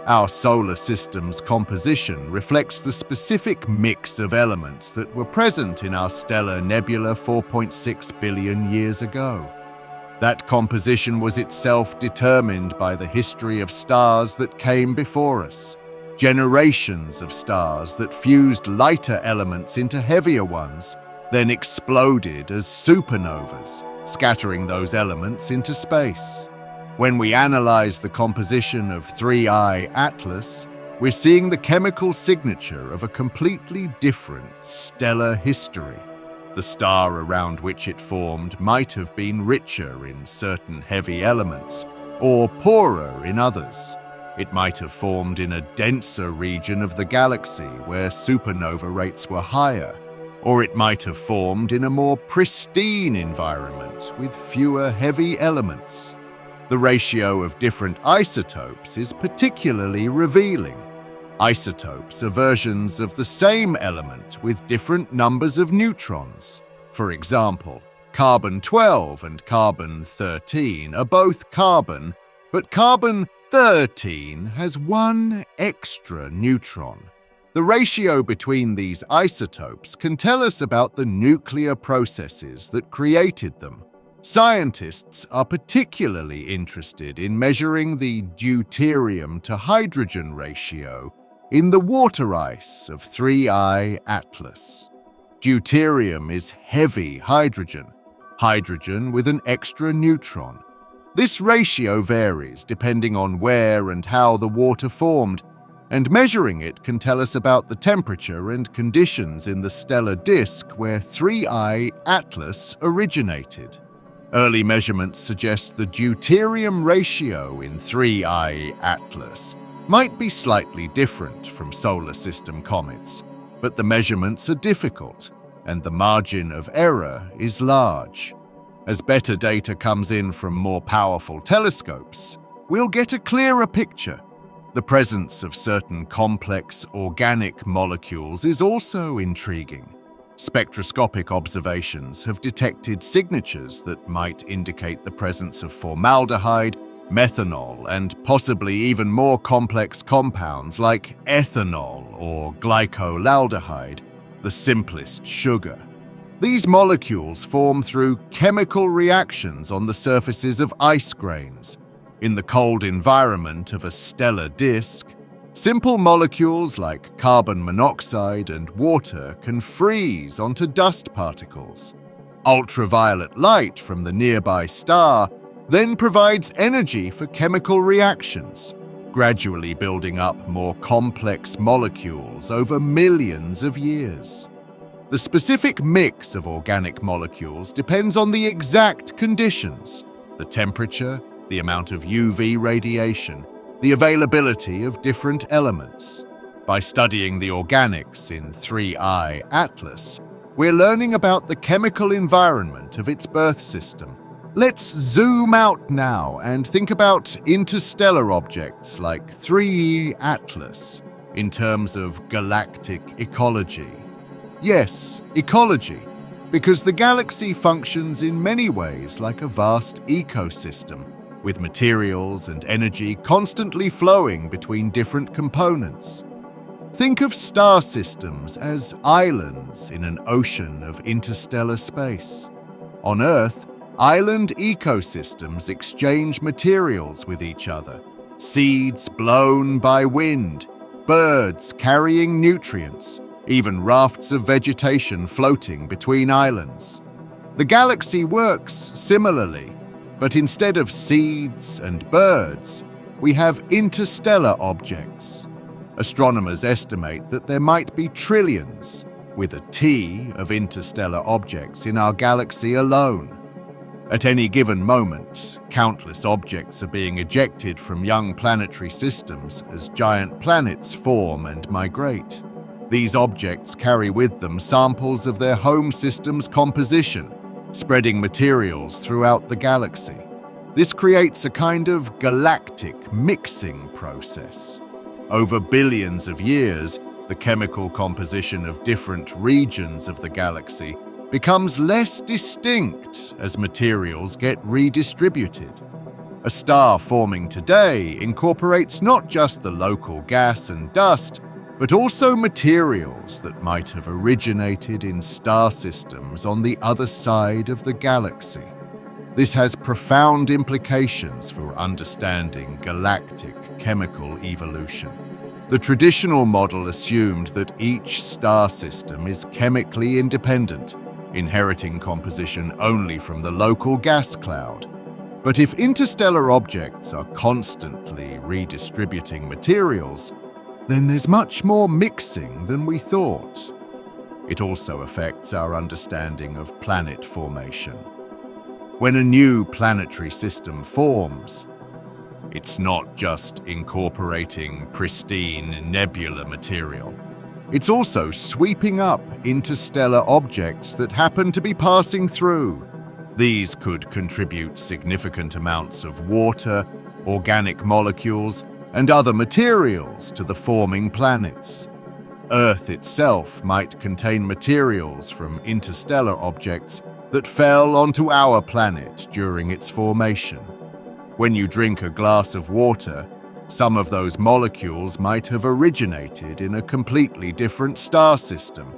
Our solar system's composition reflects the specific mix of elements that were present in our stellar nebula 4.6 billion years ago. That composition was itself determined by the history of stars that came before us, generations of stars that fused lighter elements into heavier ones, then exploded as supernovas, scattering those elements into space. When we analyze the composition of 3I Atlas, we're seeing the chemical signature of a completely different stellar history. The star around which it formed might have been richer in certain heavy elements, or poorer in others. It might have formed in a denser region of the galaxy where supernova rates were higher, or it might have formed in a more pristine environment with fewer heavy elements. The ratio of different isotopes is particularly revealing. Isotopes are versions of the same element with different numbers of neutrons. For example, carbon-12 and carbon-13 are both carbon, but carbon-13 has one extra neutron. The ratio between these isotopes can tell us about the nuclear processes that created them. Scientists are particularly interested in measuring the deuterium to hydrogen ratio in the water ice of 3I Atlas. Deuterium is heavy hydrogen, hydrogen with an extra neutron. This ratio varies depending on where and how the water formed, and measuring it can tell us about the temperature and conditions in the stellar disk where 3I Atlas originated. Early measurements suggest the deuterium ratio in 3I Atlas might be slightly different from solar system comets, but the measurements are difficult and the margin of error is large. As better data comes in from more powerful telescopes, we'll get a clearer picture. The presence of certain complex organic molecules is also intriguing. Spectroscopic observations have detected signatures that might indicate the presence of formaldehyde, methanol, and possibly even more complex compounds like ethanol or glycolaldehyde, the simplest sugar. These molecules form through chemical reactions on the surfaces of ice grains. In the cold environment of a stellar disk, simple molecules like carbon monoxide and water can freeze onto dust particles. Ultraviolet light from the nearby star then provides energy for chemical reactions, gradually building up more complex molecules over millions of years. The specific mix of organic molecules depends on the exact conditions, the temperature, the amount of UV radiation, the availability of different elements. By studying the organics in 3I Atlas, we're learning about the chemical environment of its birth system. Let's zoom out now and think about interstellar objects like 3I Atlas in terms of galactic ecology. Yes, ecology, because the galaxy functions in many ways like a vast ecosystem, with materials and energy constantly flowing between different components. Think of star systems as islands in an ocean of interstellar space. On Earth, island ecosystems exchange materials with each other, seeds blown by wind, birds carrying nutrients, even rafts of vegetation floating between islands. The galaxy works similarly, but instead of seeds and birds, we have interstellar objects. Astronomers estimate that there might be trillions, with a T, of interstellar objects in our galaxy alone. At any given moment, countless objects are being ejected from young planetary systems as giant planets form and migrate. These objects carry with them samples of their home system's composition, spreading materials throughout the galaxy. This creates a kind of galactic mixing process. Over billions of years, the chemical composition of different regions of the galaxy becomes less distinct as materials get redistributed. A star forming today incorporates not just the local gas and dust, but also materials that might have originated in star systems on the other side of the galaxy. This has profound implications for understanding galactic chemical evolution. The traditional model assumed that each star system is chemically independent, inheriting composition only from the local gas cloud. But if interstellar objects are constantly redistributing materials, then there's much more mixing than we thought. It also affects our understanding of planet formation. When a new planetary system forms, it's not just incorporating pristine nebula material. It's also sweeping up interstellar objects that happen to be passing through. These could contribute significant amounts of water, organic molecules, and other materials to the forming planets. Earth itself might contain materials from interstellar objects that fell onto our planet during its formation. When you drink a glass of water, some of those molecules might have originated in a completely different star system.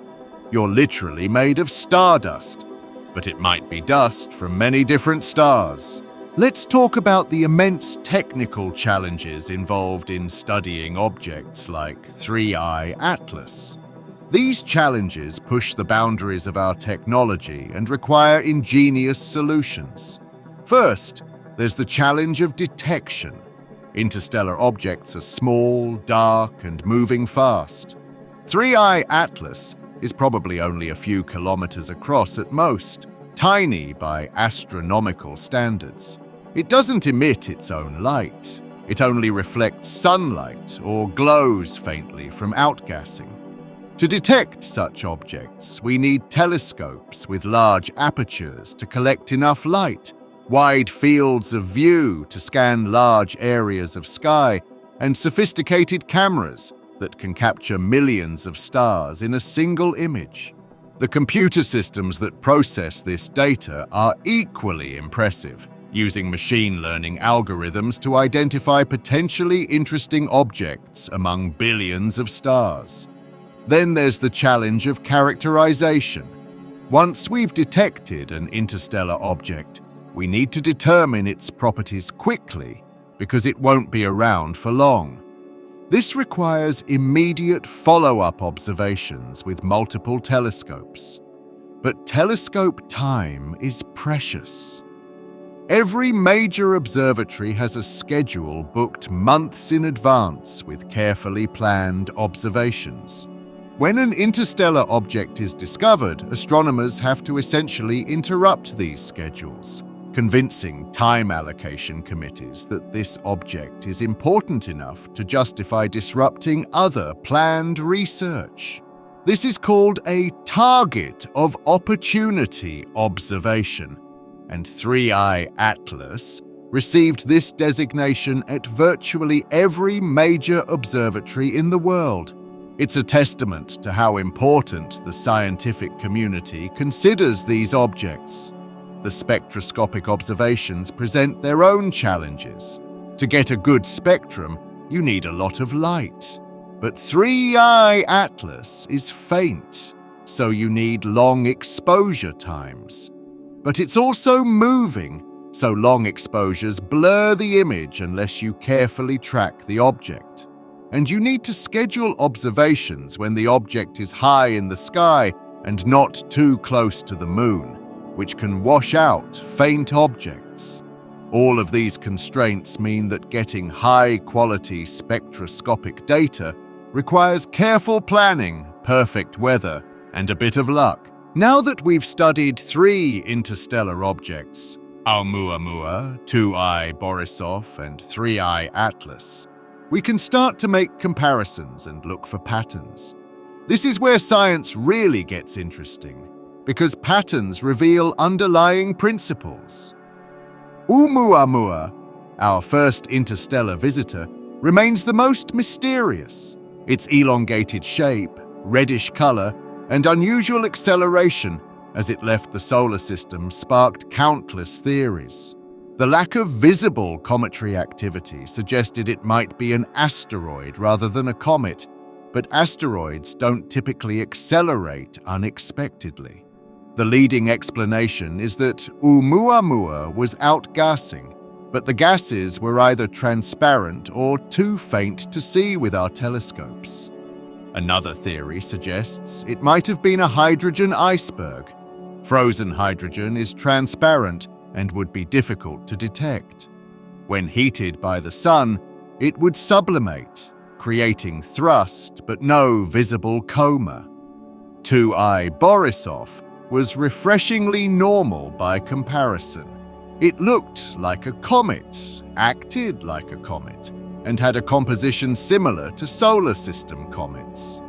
You're literally made of stardust, but it might be dust from many different stars. Let's talk about the immense technical challenges involved in studying objects like 3I Atlas. These challenges push the boundaries of our technology and require ingenious solutions. First, there's the challenge of detection. Interstellar objects are small, dark, and moving fast. 3I Atlas is probably only a few kilometers across at most, tiny by astronomical standards. It doesn't emit its own light. It only reflects sunlight or glows faintly from outgassing. To detect such objects, we need telescopes with large apertures to collect enough light, wide fields of view to scan large areas of sky, and sophisticated cameras that can capture millions of stars in a single image. The computer systems that process this data are equally impressive, using machine learning algorithms to identify potentially interesting objects among billions of stars. Then there's the challenge of characterization. Once we've detected an interstellar object, we need to determine its properties quickly because it won't be around for long. This requires immediate follow-up observations with multiple telescopes. But telescope time is precious. Every major observatory has a schedule booked months in advance with carefully planned observations. When an interstellar object is discovered, astronomers have to essentially interrupt these schedules, convincing time allocation committees that this object is important enough to justify disrupting other planned research. This is called a target of opportunity observation, and 3I Atlas received this designation at virtually every major observatory in the world. It's a testament to how important the scientific community considers these objects. The spectroscopic observations present their own challenges. To get a good spectrum, you need a lot of light. But 3I Atlas is faint, so you need long exposure times. But it's also moving, so long exposures blur the image unless you carefully track the object. And you need to schedule observations when the object is high in the sky and not too close to the moon, which can wash out faint objects. All of these constraints mean that getting high-quality spectroscopic data requires careful planning, perfect weather, and a bit of luck. Now that we've studied 3 interstellar objects, Oumuamua, 2I Borisov, and 3I Atlas, we can start to make comparisons and look for patterns. This is where science really gets interesting, because patterns reveal underlying principles. Oumuamua, our first interstellar visitor, remains the most mysterious. Its elongated shape, reddish color, and unusual acceleration as it left the solar system sparked countless theories. The lack of visible cometary activity suggested it might be an asteroid rather than a comet, but asteroids don't typically accelerate unexpectedly. The leading explanation is that Oumuamua was outgassing, but the gases were either transparent or too faint to see with our telescopes. Another theory suggests it might have been a hydrogen iceberg. Frozen hydrogen is transparent and would be difficult to detect. When heated by the sun, it would sublimate, creating thrust but no visible coma. 2I Borisov was refreshingly normal by comparison. It looked like a comet, acted like a comet, and had a composition similar to solar system comets.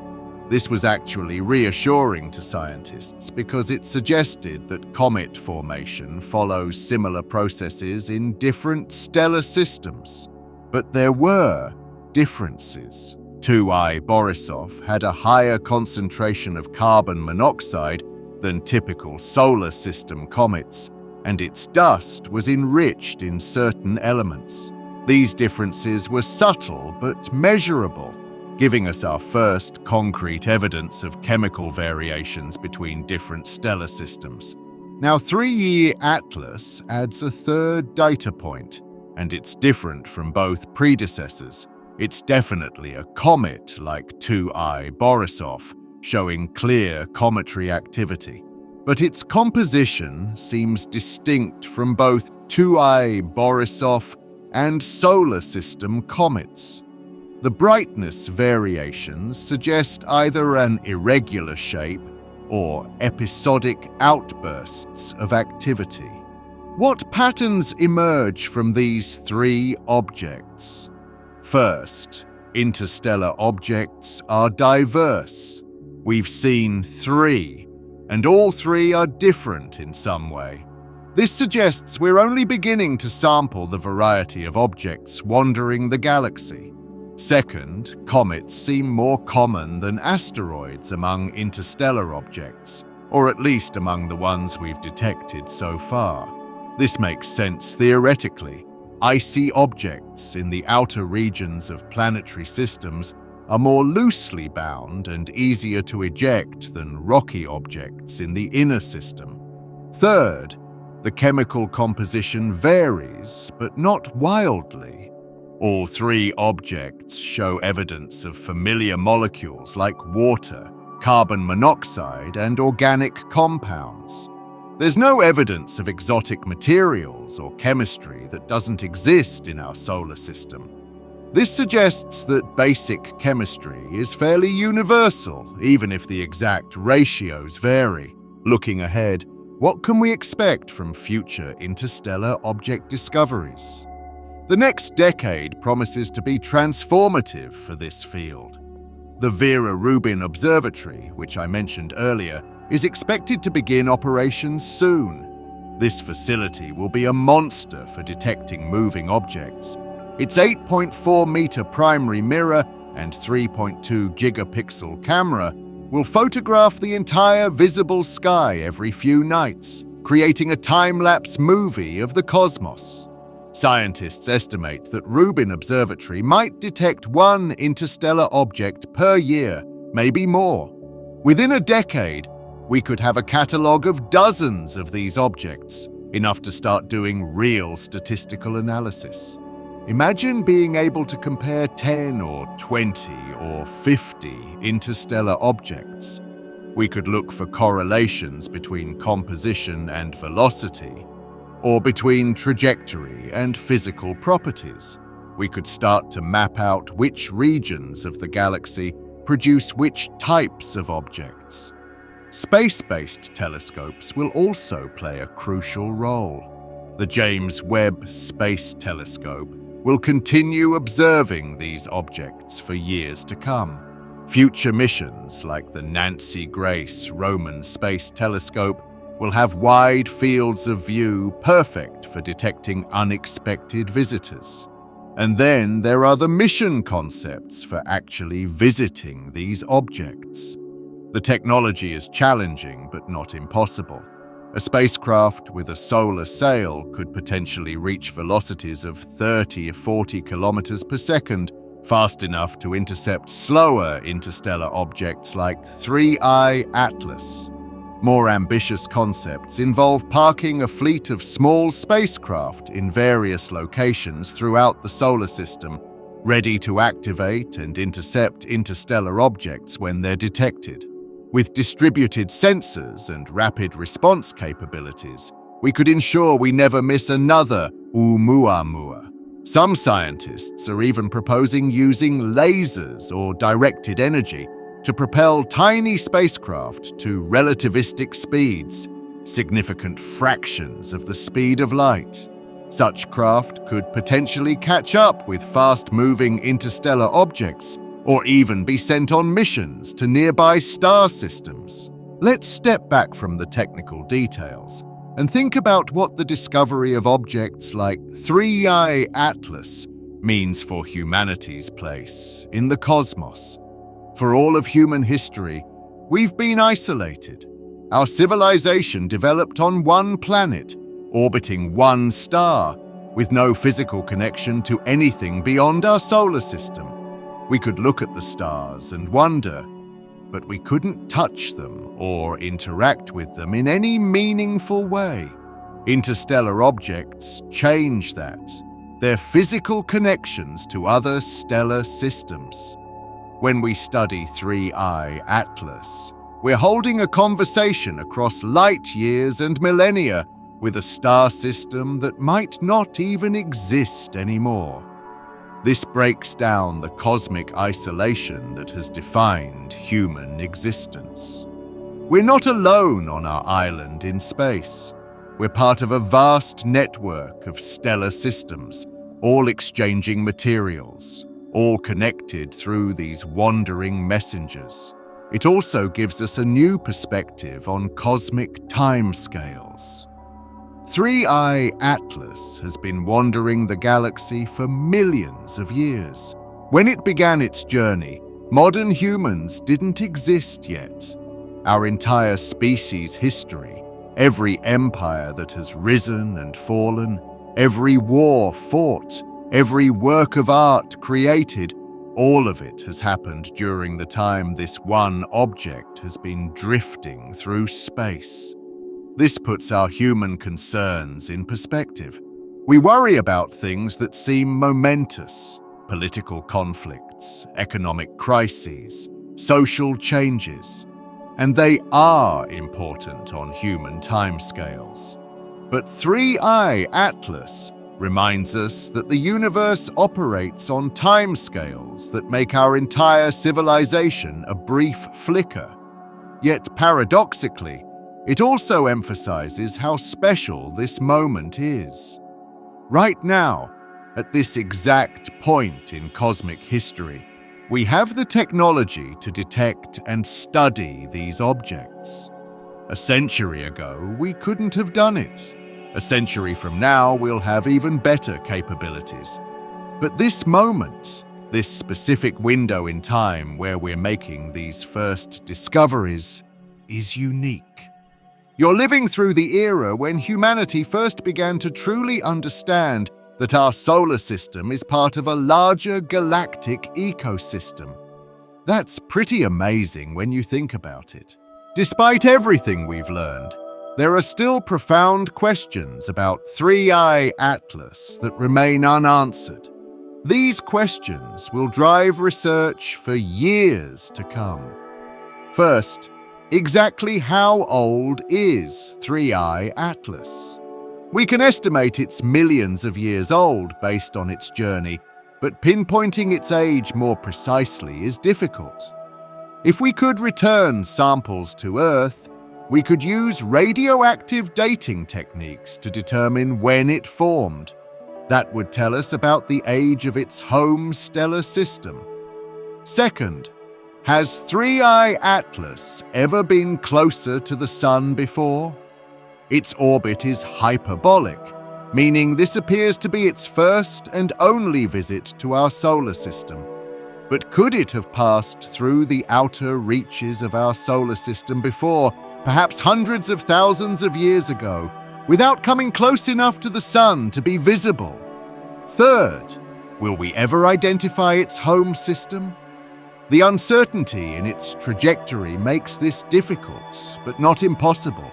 This was actually reassuring to scientists because it suggested that comet formation follows similar processes in different stellar systems. But there were differences. 2I Borisov had a higher concentration of carbon monoxide than typical solar system comets, and its dust was enriched in certain elements. These differences were subtle but measurable, giving us our first concrete evidence of chemical variations between different stellar systems. Now, 3I Atlas adds a third data point, and it's different from both predecessors. It's definitely a comet like 2I Borisov, showing clear cometary activity. But its composition seems distinct from both 2I Borisov and solar system comets. The brightness variations suggest either an irregular shape or episodic outbursts of activity. What patterns emerge from these three objects? First, interstellar objects are diverse. We've seen three, and all three are different in some way. This suggests we're only beginning to sample the variety of objects wandering the galaxy. Second, comets seem more common than asteroids among interstellar objects, or at least among the ones we've detected so far. This makes sense theoretically. Icy objects in the outer regions of planetary systems are more loosely bound and easier to eject than rocky objects in the inner system. Third, the chemical composition varies, but not wildly. All three objects show evidence of familiar molecules like water, carbon monoxide, and organic compounds. There's no evidence of exotic materials or chemistry that doesn't exist in our solar system. This suggests that basic chemistry is fairly universal, even if the exact ratios vary. Looking ahead, what can we expect from future interstellar object discoveries? The next decade promises to be transformative for this field. The Vera Rubin Observatory, which I mentioned earlier, is expected to begin operations soon. This facility will be a monster for detecting moving objects. Its 8.4-meter primary mirror and 3.2 gigapixel camera will photograph the entire visible sky every few nights, creating a time-lapse movie of the cosmos. Scientists estimate that Rubin Observatory might detect one interstellar object per year, maybe more. Within a decade, we could have a catalogue of dozens of these objects, enough to start doing real statistical analysis. Imagine being able to compare 10 or 20 or 50 interstellar objects. We could look for correlations between composition and velocity, or between trajectory and physical properties. We could start to map out which regions of the galaxy produce which types of objects. Space-based telescopes will also play a crucial role. The James Webb Space Telescope will continue observing these objects for years to come. Future missions like the Nancy Grace Roman Space Telescope will have wide fields of view perfect for detecting unexpected visitors. And then there are the mission concepts for actually visiting these objects. The technology is challenging but not impossible. A spacecraft with a solar sail could potentially reach velocities of 30 or 40 kilometers per second, fast enough to intercept slower interstellar objects like 3I Atlas. More ambitious concepts involve parking a fleet of small spacecraft in various locations throughout the solar system, ready to activate and intercept interstellar objects when they're detected. With distributed sensors and rapid response capabilities, we could ensure we never miss another Oumuamua. Some scientists are even proposing using lasers or directed energy to propel tiny spacecraft to relativistic speeds, significant fractions of the speed of light. Such craft could potentially catch up with fast-moving interstellar objects or even be sent on missions to nearby star systems. Let's step back from the technical details and think about what the discovery of objects like 3I Atlas means for humanity's place in the cosmos. For all of human history, we've been isolated. Our civilization developed on one planet, orbiting one star, with no physical connection to anything beyond our solar system. We could look at the stars and wonder, but we couldn't touch them or interact with them in any meaningful way. Interstellar objects change that. They're physical connections to other stellar systems. When we study 3I Atlas, we're holding a conversation across light years and millennia with a star system that might not even exist anymore. This breaks down the cosmic isolation that has defined human existence. We're not alone on our island in space. We're part of a vast network of stellar systems, all exchanging materials, all connected through these wandering messengers. It also gives us a new perspective on cosmic timescales. 3I Atlas has been wandering the galaxy for millions of years. When it began its journey, modern humans didn't exist yet. Our entire species' history, every empire that has risen and fallen, every war fought, every work of art created, all of it has happened during the time this one object has been drifting through space. This puts our human concerns in perspective. We worry about things that seem momentous: political conflicts, economic crises, social changes. And they are important on human timescales. But 3I Atlas reminds us that the universe operates on timescales that make our entire civilization a brief flicker. Yet paradoxically, it also emphasizes how special this moment is. Right now, at this exact point in cosmic history, we have the technology to detect and study these objects. A century ago, we couldn't have done it. A century from now, we'll have even better capabilities. But this moment, this specific window in time where we're making these first discoveries, is unique. You're living through the era when humanity first began to truly understand that our solar system is part of a larger galactic ecosystem. That's pretty amazing when you think about it. Despite everything we've learned, there are still profound questions about 3I Atlas that remain unanswered. These questions will drive research for years to come. First, exactly how old is 3I Atlas? We can estimate it's millions of years old based on its journey, but pinpointing its age more precisely is difficult. If we could return samples to Earth, we could use radioactive dating techniques to determine when it formed. That would tell us about the age of its home stellar system. Second, has 3I Atlas ever been closer to the Sun before? Its orbit is hyperbolic, meaning this appears to be its first and only visit to our solar system. But could it have passed through the outer reaches of our solar system before, perhaps hundreds of thousands of years ago, without coming close enough to the Sun to be visible? Third, will we ever identify its home system? The uncertainty in its trajectory makes this difficult, but not impossible.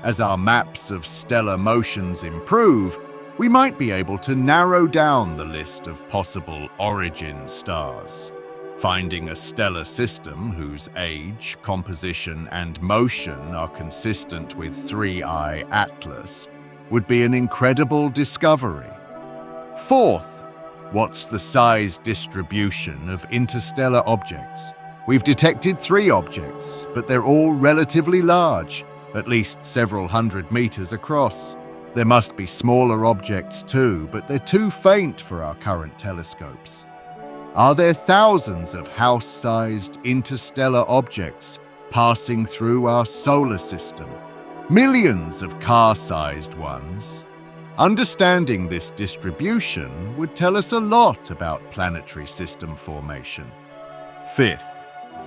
As our maps of stellar motions improve, we might be able to narrow down the list of possible origin stars. Finding a stellar system whose age, composition, and motion are consistent with 3I Atlas would be an incredible discovery. Fourth, what's the size distribution of interstellar objects? We've detected 3 objects, but they're all relatively large, at least several hundred meters across. There must be smaller objects too, but they're too faint for our current telescopes. Are there thousands of house-sized interstellar objects passing through our solar system? Millions of car-sized ones? Understanding this distribution would tell us a lot about planetary system formation. Fifth,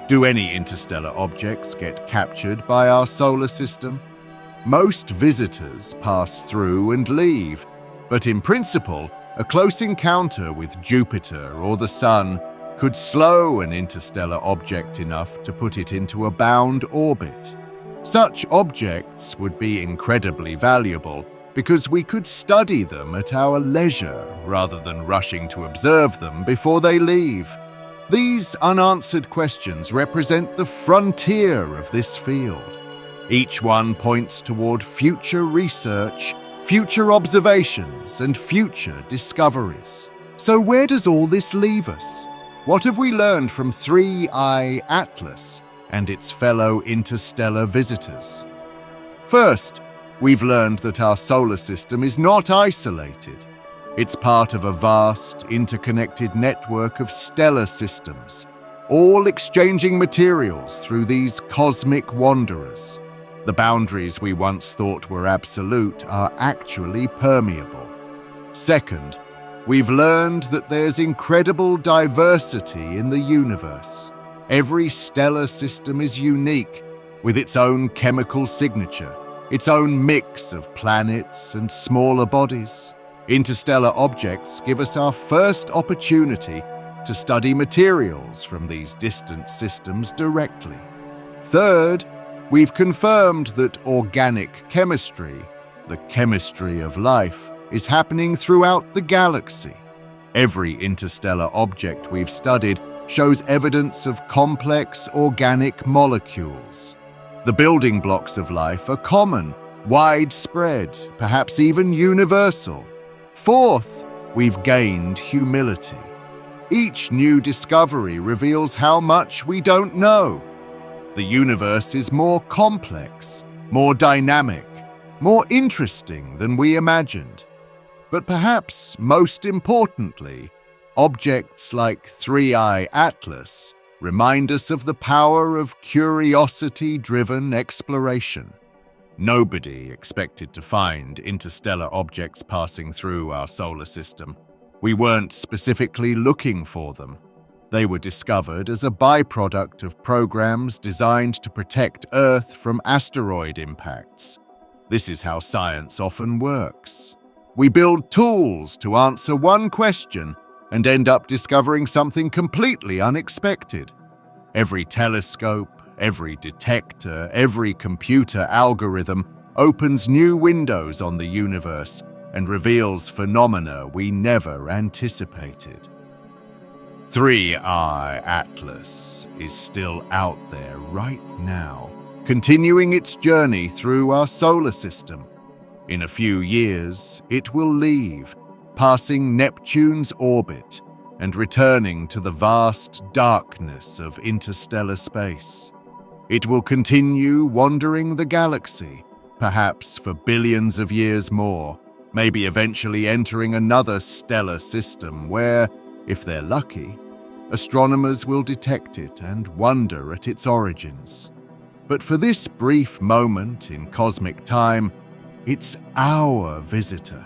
do any interstellar objects get captured by our solar system? Most visitors pass through and leave, but in principle, a close encounter with Jupiter or the Sun could slow an interstellar object enough to put it into a bound orbit. Such objects would be incredibly valuable because we could study them at our leisure rather than rushing to observe them before they leave. These unanswered questions represent the frontier of this field. Each one points toward future research, future observations, and future discoveries. So where does all this leave us? What have we learned from 3I Atlas and its fellow interstellar visitors? First, we've learned that our solar system is not isolated. It's part of a vast, interconnected network of stellar systems, all exchanging materials through these cosmic wanderers. The boundaries we once thought were absolute are actually permeable. Second, we've learned that there's incredible diversity in the universe. Every stellar system is unique, with its own chemical signature, its own mix of planets and smaller bodies. Interstellar objects give us our first opportunity to study materials from these distant systems directly. Third, we've confirmed that organic chemistry, the chemistry of life, is happening throughout the galaxy. Every interstellar object we've studied shows evidence of complex organic molecules. The building blocks of life are common, widespread, perhaps even universal. Fourth, we've gained humility. Each new discovery reveals how much we don't know. The universe is more complex, more dynamic, more interesting than we imagined. But perhaps most importantly, objects like 3I Atlas remind us of the power of curiosity-driven exploration. Nobody expected to find interstellar objects passing through our solar system. We weren't specifically looking for them. They were discovered as a byproduct of programs designed to protect Earth from asteroid impacts. This is how science often works. We build tools to answer one question and end up discovering something completely unexpected. Every telescope, every detector, every computer algorithm opens new windows on the universe and reveals phenomena we never anticipated. 3I Atlas is still out there right now, continuing its journey through our solar system. In a few years, it will leave, passing Neptune's orbit and returning to the vast darkness of interstellar space. It will continue wandering the galaxy, perhaps for billions of years more, maybe eventually entering another stellar system where, if they're lucky, astronomers will detect it and wonder at its origins. But for this brief moment in cosmic time, it's our visitor.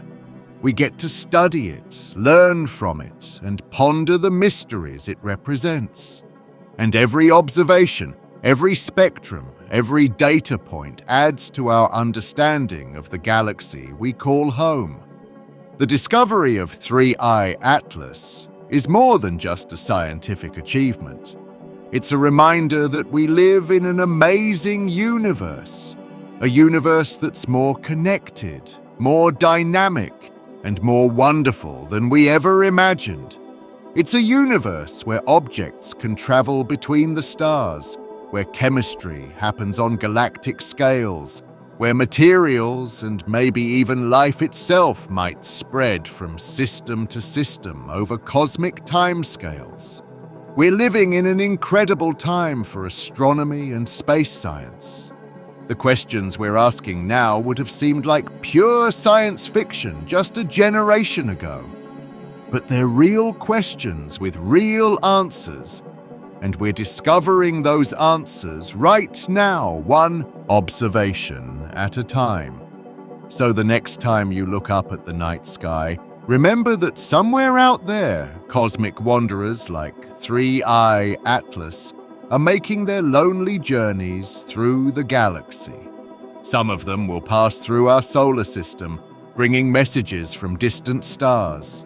We get to study it, learn from it, and ponder the mysteries it represents. And every observation, every spectrum, every data point adds to our understanding of the galaxy we call home. The discovery of 3I Atlas is more than just a scientific achievement. It's a reminder that we live in an amazing universe, a universe that's more connected, more dynamic, and more wonderful than we ever imagined. It's a universe where objects can travel between the stars, where chemistry happens on galactic scales, where materials and maybe even life itself might spread from system to system over cosmic timescales. We're living in an incredible time for astronomy and space science. The questions we're asking now would have seemed like pure science fiction just a generation ago. But they're real questions with real answers, and we're discovering those answers right now, one observation at a time. So the next time you look up at the night sky, remember that somewhere out there, cosmic wanderers like 3I Atlas are making their lonely journeys through the galaxy. Some of them will pass through our solar system, bringing messages from distant stars.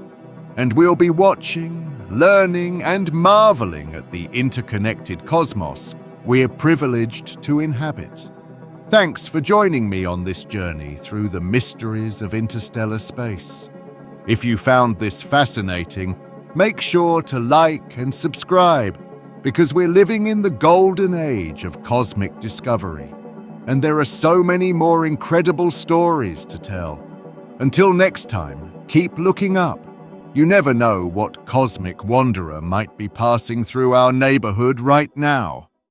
And we'll be watching, learning, and marveling at the interconnected cosmos we're privileged to inhabit. Thanks for joining me on this journey through the mysteries of interstellar space. If you found this fascinating, make sure to like and subscribe, because we're living in the golden age of cosmic discovery, and there are so many more incredible stories to tell. Until next time, keep looking up. You never know what cosmic wanderer might be passing through our neighborhood right now.